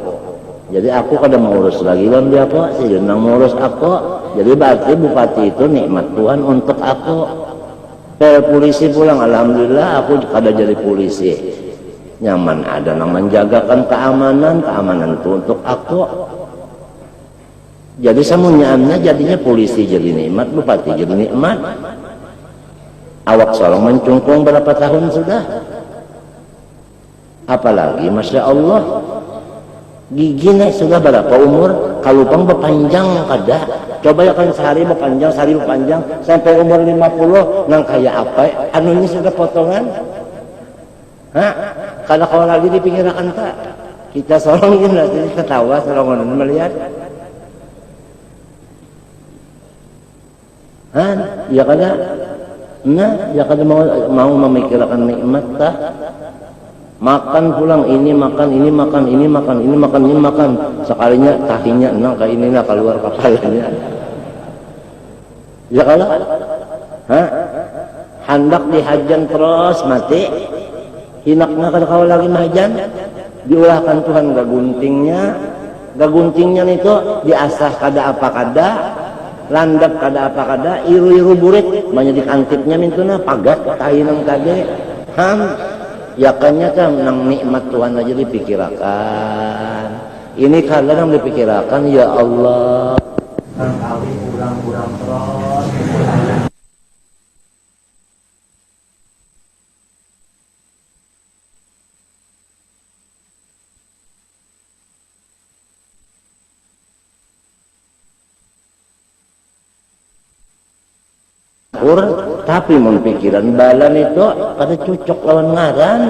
Jadi aku kada mengurus lagi kan dia apa? Si nang mengurus aku. Jadi berarti bupati itu nikmat Tuhan untuk aku. Polisi pulang, alhamdulillah aku kada jadi polisi. Nyaman ada yang menjagakan keamanan itu untuk aku. Jadi semuanya jadinya polisi jadi nikmat, bupati jadi nikmat. Awak seorang mencungkung berapa tahun sudah? Apalagi Masya Allah, giginya sudah berapa umur? Kalupang berpanjang kada. Coba ya kan sehari berpanjang sampai umur 50 nang kayak apa? Anunya sudah potongan. Kalau kau lagi di pinggiran tak, kita sorongin nanti ketawa sorongan melihat. Ya kada. Ya kada mau memikirkan nikmat tak. Makan pulang ini makan sekalinya tahinya nang kayak ini nak keluar kepalanya. Ya kalau hendak dihajan terus mati hinaknya kada kau lagi mahajan diulahkan Tuhan gaguntingnya itu diasah kada apa kada landap kada apa kada iru burit banyak dikantipnya mintuna pagat tahinang kade ya kanya kan nang nikmat Tuhan aja dipikirkan. Ini kalau nang dipikirkan ya Allah. Nang kali kurang terus. Tapi mun pikiran balan itu pada cocok lawan ngaran.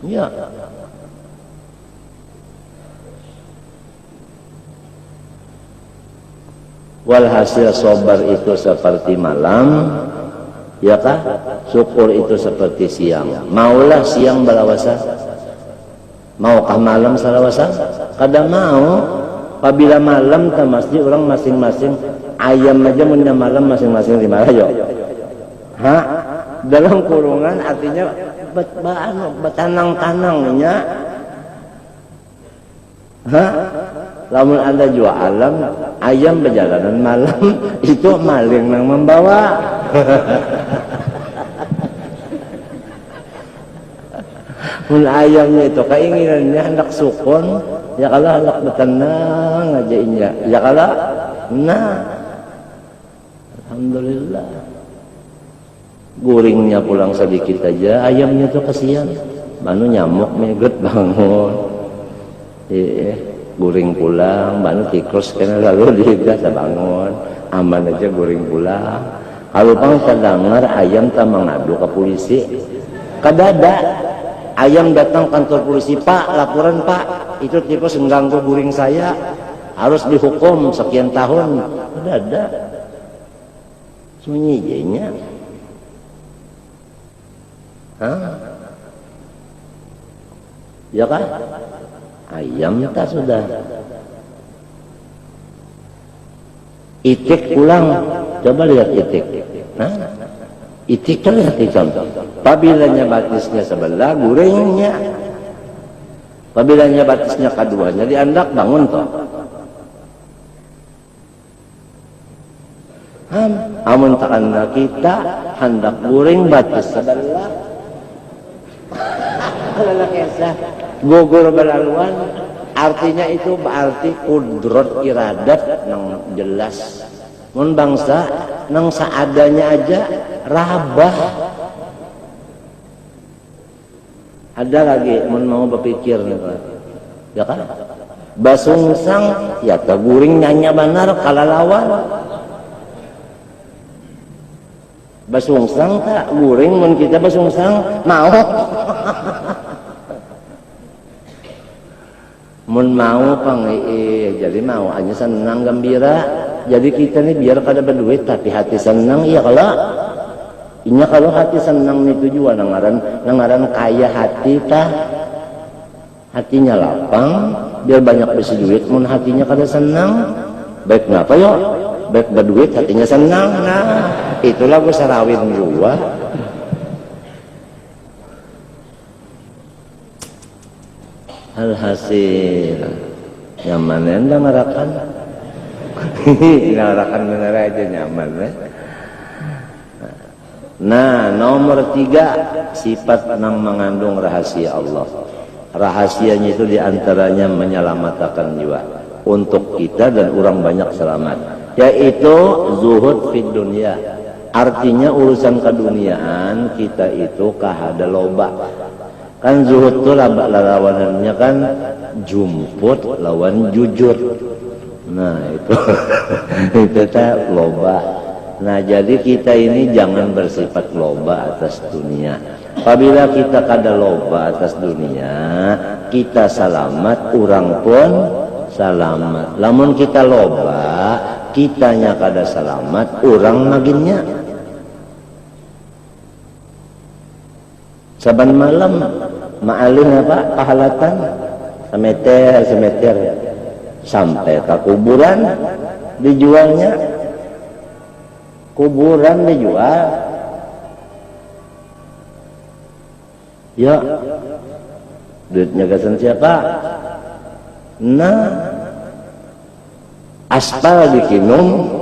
Ya. Walhasil sobar itu seperti malam, ya kah? Syukur itu seperti siang. Maulah siang balawasa, maukah malam salawasa? Kada mau. Apabila malam tak masjid orang masing-masing ayam aja punya malam masing-masing di mana yo? Dalam kurungan artinya betanang-tanangnya. Lamun ada jua alam ayam berjalanan malam itu maling yang membawa. Mun ayamnya itu keinginannya hendak sukun, ya kalau hendak bertenang aja inya, ya kalau, alhamdulillah. Guringnya pulang sedikit aja, ayamnya tuh kasihan. Manu nyamuk meget bangun. Guring pulang, manu tikus kena lalu dia bangun. Aman aja guring pulang. Kalau pang terdengar ayam tak mengadu ke polisi. Kadada ayam datang kantor polisi, Pak, laporan Pak, itu tikus mengganggu guring saya, harus dihukum sekian tahun. Kadada semuanya. Ya kan? Ayam tak sudah. Itik pulang, coba lihat itik. Itik kan lihat ikan. Pabilanya batisnya sebelah, guringnya. Pabilanya batisnya keduanya, diandak bangun toh. Amun takana kita hendak guring batis sebelah. Kalau kisah gugur belaluan, artinya itu berarti kudrot iradat nang jelas. Mun bangsa nang seadanya aja rabah. Ada lagi mun mau berpikir nih, ya kan? Basungsang ya guring nyanya benar kalalawan. Basungsang tak guring mun kita basungsang mau. Mun mau pang jadi mau aja senang gembira. Jadi kita nih biar kada berduit tapi hati senang, iya kalau inya kalau hati senang nih tujuan nangaran kaya hati tah hatinya lapang biar banyak besi duit. Mun hatinya kada senang baik ngapa yo baik berduit hatinya senang. Nah itulah gue sarawin gua. Alhasil nyaman dah ngarakan. Ngarakan bener aja nyaman ya. Nah nomor 3 sifat yang mengandung rahasia Allah. Rahasianya itu diantaranya menyelamatkan jiwa untuk kita dan orang banyak selamat, yaitu zuhud fid dunya. Artinya urusan keduniaan kita itu kahada loba. Kan zuhud itu lawanannya kan jumput lawan jujur. Nah itu tak loba. Nah jadi kita ini jangan bersifat loba atas dunia. Apabila kita kada loba atas dunia, kita selamat, orang pun selamat. Lamun kita loba, kitanya kada selamat, orang maginnya. Saban malam maalih apa pahalatan semeter sampai ke kuburan dijualnya, kuburan dijual ya duitnya gasan siapa? Nah aspal dikinum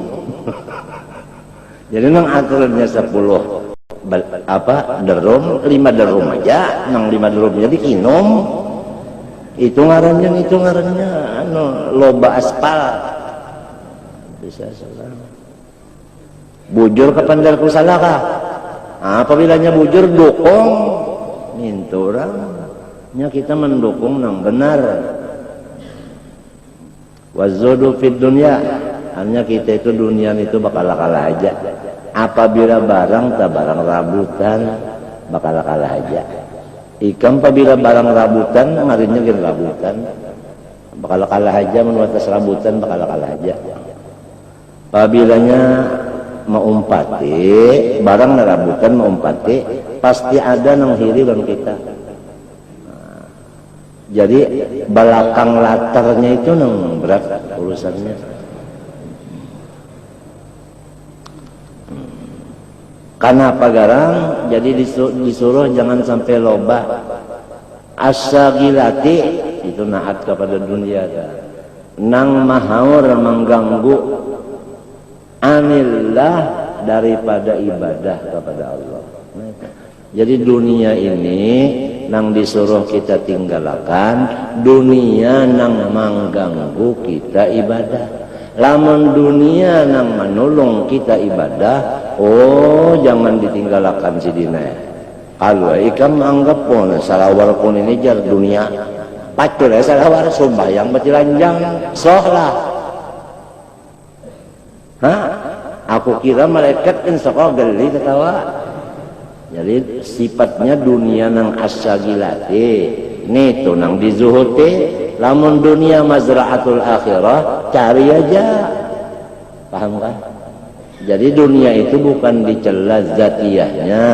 jadi nang aturannya 10 derum 5 derum aja, nang 5 derumnya dikinum. Itu ngarannya loba aspal. Bisa salah. Bujur kapandar ku salah kah? Apabila bujur dukung mintu orang nya kita mendukung nang benar. Wazudu fid dunya, hanya kita itu dunia itu bakal kalah aja. Apabila barang tak barang rabutan bakal kalah aja. Ikam apabila barang rabutan ngarinya gin rabutan bakal kalah aja, menuatas rabutan bakal kalah aja. Apabilanya maumpati barang rabutan maumpati pasti ada nang hiri dan kita. Nah, jadi belakang latarnya itu nang berat urusannya. Karena apa garang? Jadi disuruh jangan sampai loba. Asagilati itu naat kepada dunia. Nang mahaur mengganggu anillah daripada ibadah kepada Allah. Jadi dunia ini nang disuruh kita tinggalkan, dunia nang mengganggu kita ibadah. Lamun dunia nang menolong kita ibadah, oh jangan ditinggalkan si dina. Kalau ikam anggap pun salawar pun ini jar dunia, pacul ya salawar sumbayang betilanjang, sohlah. Aku kira malaikat kan sok geli ketawa. Jadi sifatnya dunia nang asyagilate, nih tuh nang dizuhute. Lamun dunia mazra'atul akhirah, cari aja. Paham kan? Jadi dunia itu bukan dicela zatiyahnya,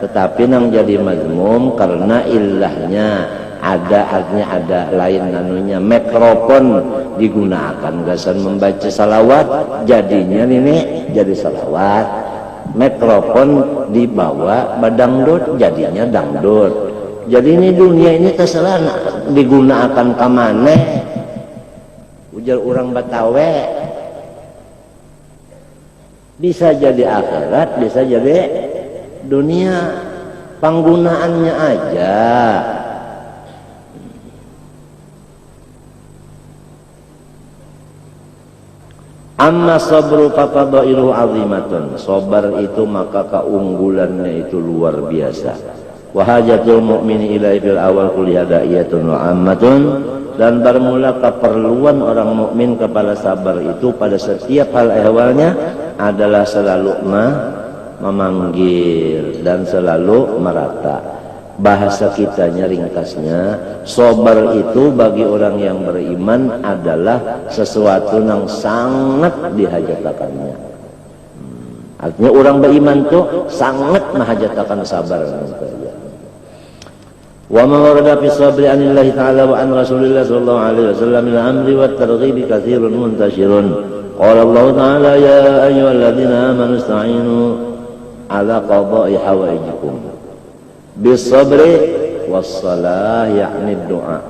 tetapi nang jadi mazmum karena ilahnya. Ada artinya ada lain nanunya. Mikrofon digunakan gasan membaca salawat, jadinya ini jadi salawat. Mikrofon dibawa badangdut, jadinya dangdut. Jadi ini dunia ini terserah digunakan ke mana. Ujar orang Betawi. Bisa jadi akhirat, bisa jadi dunia. Penggunaannya aja. Amma sabru fafadailu azimatun. Sabar itu maka keunggulannya itu luar biasa. Wa hajatul mu'mini ilaihi fil awal kulli hadaiyatun wa ammatun, dan bermula keperluan orang mukmin kepada sabar itu pada setiap hal ehwalnya adalah selalu memanggil dan selalu merata. Bahasa kitanya ringkasnya, sabar itu bagi orang yang beriman adalah sesuatu yang sangat dihajatakannya. Artinya orang beriman tuh sangat menghajatakan sabar. Wa ma warada fi sabri anillahi ta'ala wa an Rasulillah sallallahu alaihi wasallam min amri wa targhibi katsirun muntashirun. Qala Allah ta'ala ya ayyuhalladzina amanu ista'inu ala qada'i hawaijikum bis sabri was salah, yakni doa.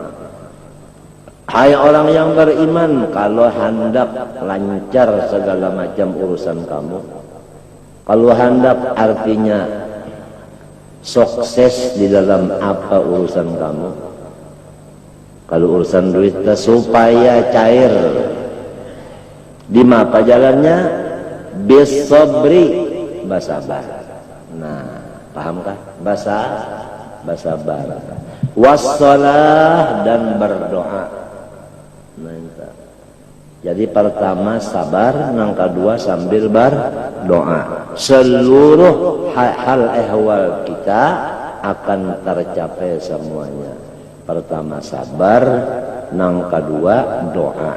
Hai orang yang beriman, kalau hendak lancar segala macam urusan kamu, kalau hendak artinya sukses di dalam apa urusan kamu, kalau urusan duit supaya cair, di apa jalannya? Bis sabri, basabar. Nah, pahamkah? Basabar. Wassalah, dan berdoa. Nah, jadi pertama sabar, yang kedua sambil berdoa. Seluruh hal ehwal kita akan tercapai semuanya. Pertama sabar, yang kedua doa.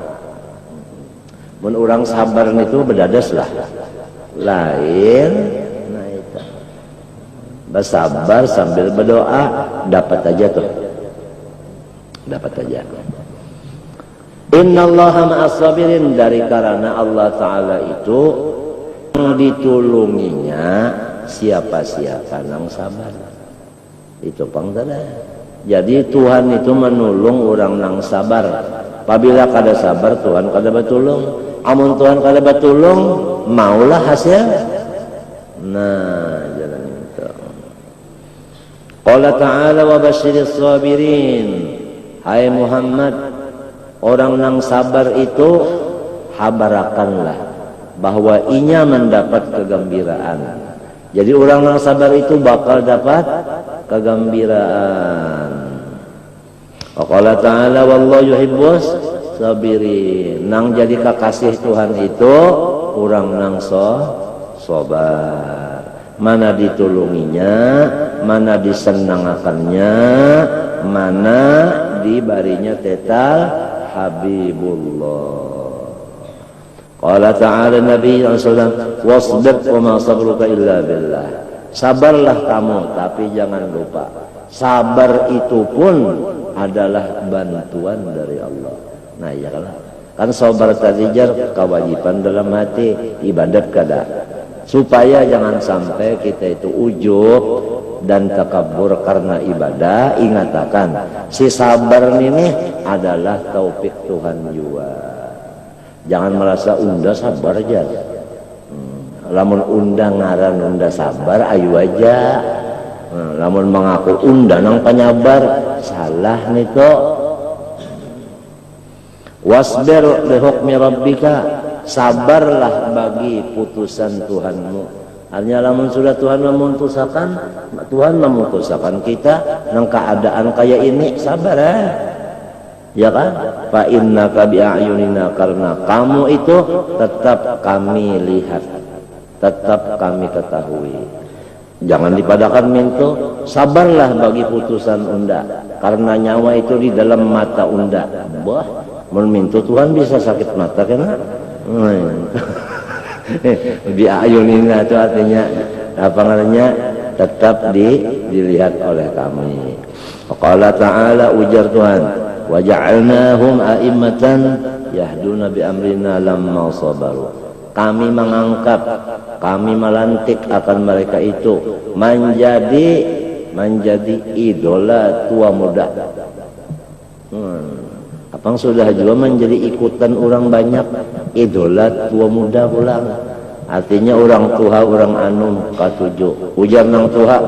Mun orang sabar itu berdadas lah. Lain, nah itu. Bersabar sambil berdoa, dapat aja tuh. Dapat aja. Innallaha ma'as sabirin, dari karena Allah Ta'ala itu yang ditulunginya siapa-siapa yang sabar. Itu pangdara. Jadi Tuhan itu menolong orang yang sabar. Apabila kada sabar, Tuhan kada batulung. Amun Tuhan kada batulung, maulah hasil. Nah, jalan itu. Qala ta'ala wa basyiris sabirin. Hai Muhammad, orang yang sabar itu habarakanlah bahwa inya mendapat kegembiraan. Jadi orang yang sabar itu bakal dapat kegembiraan. Qala ta'ala wallahu yuhibbus sabirin. Nang jadi kekasih Tuhan itu orang nang sabar. Mana ditulunginya, mana disenangakannya, mana dibarinya tetal Habibullah. Qala ta'ala Nabi SAW, wasbir wa ma sabruka illa billah. Sabarlah kamu, tapi jangan lupa, sabar itu pun adalah bantuan dari Allah. Nah ya kan sabar tadi jar kewajiban dalam hati, ibadat kada. Supaya jangan sampai kita itu ujub dan takabur karena ibadah. Ingatkan, si sabar ini adalah taufik Tuhan juga. Jangan merasa unda sabar aja. Lamun unda ngaran unda sabar, ayu aja. Lamun mengaku unda nang penyabar, salah nito. Wasbir li hukmi rabbika sabarlah bagi putusan Tuhanmu. Artinya lamun sudah Tuhan memutuskan kita nang keadaan kayak ini, sabar ya kan? Fa innaka bi a'yunina, karena kamu itu tetap kami lihat, tetap kami ketahui. Jangan dipadakan mintu, sabarlah bagi putusan unda, karena nyawa itu di dalam mata unda. Wah, mun mintu Tuhan bisa sakit mata kena. Bi ayunina itu artinya apa namanya, tetap dilihat oleh kami. Qala ta'ala, ujar Tuhan, wa ja'alnahum a'immatan yahduna bi amrina lamma sabaru. Kami mengangkat, kami melantik akan mereka itu menjadi idola tua muda. Apang sudah juga menjadi ikutan orang banyak, idola tua muda pulang. Artinya orang tua, orang anu katuju. Ujar nang tua,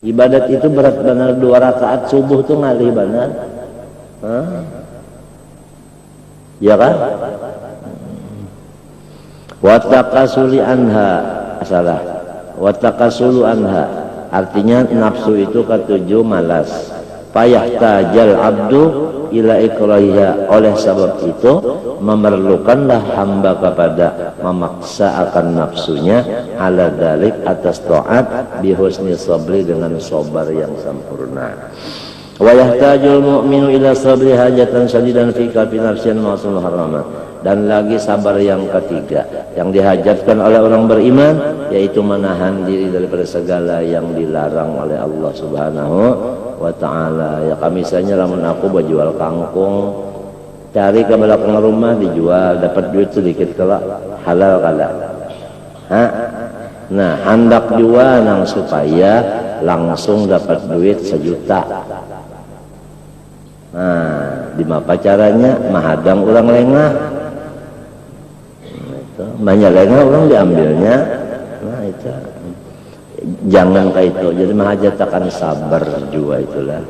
ibadat itu berat benar. 2 rakaat subuh tuh ngalih benar. Ya kan? Watakasuli anha, salah. Watakasulu anha, artinya nafsu itu ketujuh malas. Payah tajal abdu ila ikrahiha, oleh sebab itu memerlukanlah hamba kepada memaksa akan nafsunya ala dalik, atas taat, bihusni sabri, dengan sabar yang sempurna. Wa yahtajul mu'minu ila sabri hajatan sadidan fi kafi nafsin ma'sul harama. Dan lagi sabar yang ketiga yang dihajatkan oleh orang beriman, yaitu menahan diri daripada segala yang dilarang oleh Allah Subhanahu wa ta'ala. Ya misalnya lamun aku berjual kangkung, cari ke belakang rumah dijual, dapat duit sedikit kelak, halal kada? Nah, hendak jual nang supaya langsung dapat duit 1 juta. Nah, di mana caranya? Mahadang orang lengah. Banyak lengah orang diambilnya. Nah itu, jangan kayak itu. Jadi mahajat akan sabar juga itulah.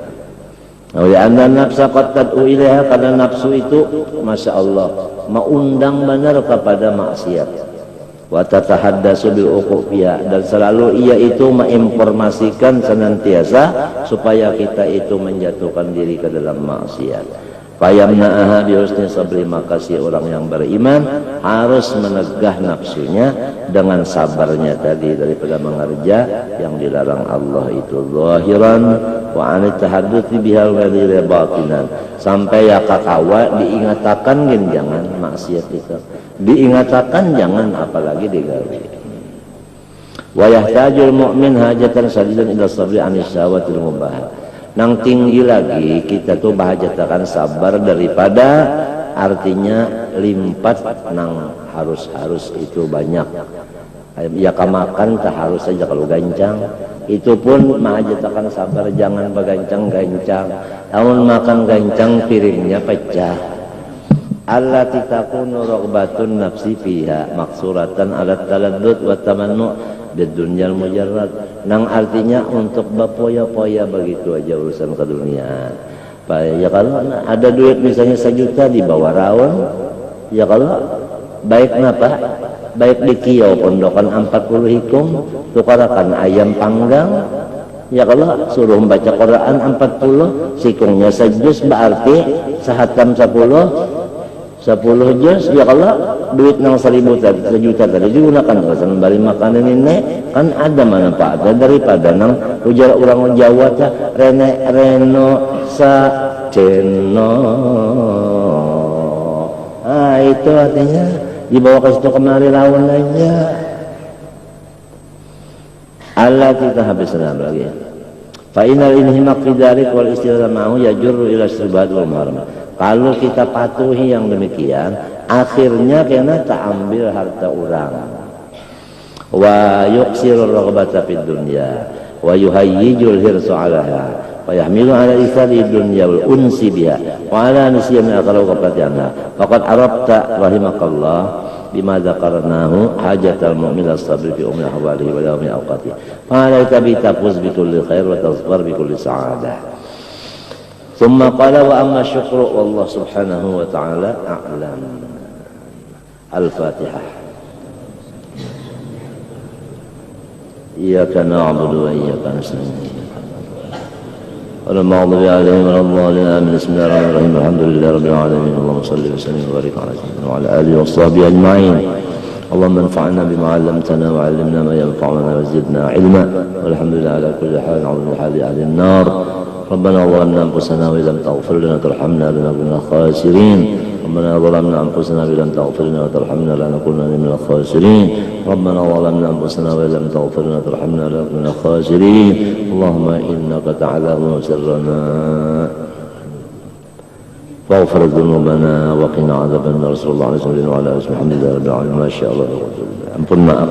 Oleh anna nafsa qad tad'u ilaiha, karena nafsu itu masya Allah mengundang benar kepada maksiat. Wa tatahaddatsu bil uquqiyah, dan selalu ia itu menginformasikan senantiasa supaya kita itu menjatuhkan diri ke dalam maksiat. Fayamna'aha bi husni sabri, maka si orang yang beriman harus menegah nafsunya dengan sabarnya tadi daripada mengerja yang dilarang Allah itu zahiran wa an tahadduthi bihal ghadiri batinan, sampai ya kakawa diingatakan gen jangan maksiat itu, diingatakan jangan apalagi digawe. Wa yahtajul mu'min hajatan sadidan ila sabri anis syawatil mubah. Nang tinggi lagi kita tuh bahajatakan sabar daripada, artinya limpat nang harus itu banyak. Ya kamakan tak harus saja kalau gancang, itu pun mahajatakan sabar, jangan begancang-gancang. Namun makan gancang piringnya pecah. Allati takunu ragbatun nafsi fiha maksuratan ala taladdud wa tamannu bidunyal mujarrad, nang artinya untuk berpoya-poya begitu aja urusan ke dunia. Ya kalau ada duit misalnya 1 juta dibawa raun, ya kalau baik napa, baik di kiau pondokan 40 hikum tukarakan ayam panggang, ya kalau suruh membaca Quran 40 sikungnya sejus berarti sehatam 10 juz, ya kalau duit nang 1.000 tadi 1 juta tadi digunakan untuk beli makanan ini kan ada manfaatnya daripada nang ujar orang Jawa ta rene reno sa ceno. Itu artinya dibawa ke situ kemari lawan aja. Allah kita habis senam lagi. Fa inal inhimaq fi dzalik wal istiramahu yajurru ila syubhat wal muharram. Kalau kita patuhi yang demikian, akhirnya kena tak ambil harta orang. Wa yuqsirur raghbata fid dunya wa yuhayyijul hirsu 'alaha wa yahmilu 'ala ithari dunya wal unsi biha wa 'ala nisyan al-qaraqatiha. Faqad arabta rahimakallah bima dzakarnahu hajatal mu'min as-sabr fi ummi ahwalihi wa yawmi awqatihi. Fa alayka bi tafuz bi kulli khair wa tazfar bi kulli sa'adah. ثم قال وأما الشكر والله سبحانه وتعالى أعلم. الفاتحة. إياك نعبد وإياك نستعين والمغضوب عليهم ولا الضالين آمين. بسم الله الرحمن الرحيم الحمد لله رب العالمين اللهم صل وسلم وبارك على سيدنا وعلى آله وصحبه أجمعين. اللهم انفعنا بما علمتنا وعلمنا ما ينفعنا وزدنا علما والحمد لله على كل حال. نعوذ بحال أهل النار. ربنا ظلمنا أنفسنا وإن لم تغفر لنا وترحمنا لنكن من الخاسرين. ربنا ظلمنا أنفسنا وإن لم تغفر لنا وترحمنا لنكونن من الخاسرين. ربنا ظلمنا أنفسنا وإن لم تغفر لنا وترحمنا لنكن من الخاسرين. اللهم إنك تعلم سرنا فاغفر ذنوبنا وقنا عذاب النار. صلى الله عليه وسلم وعلى آله وصحبه الحمد لله رب العالمين. ما شاء الله. ampun maaf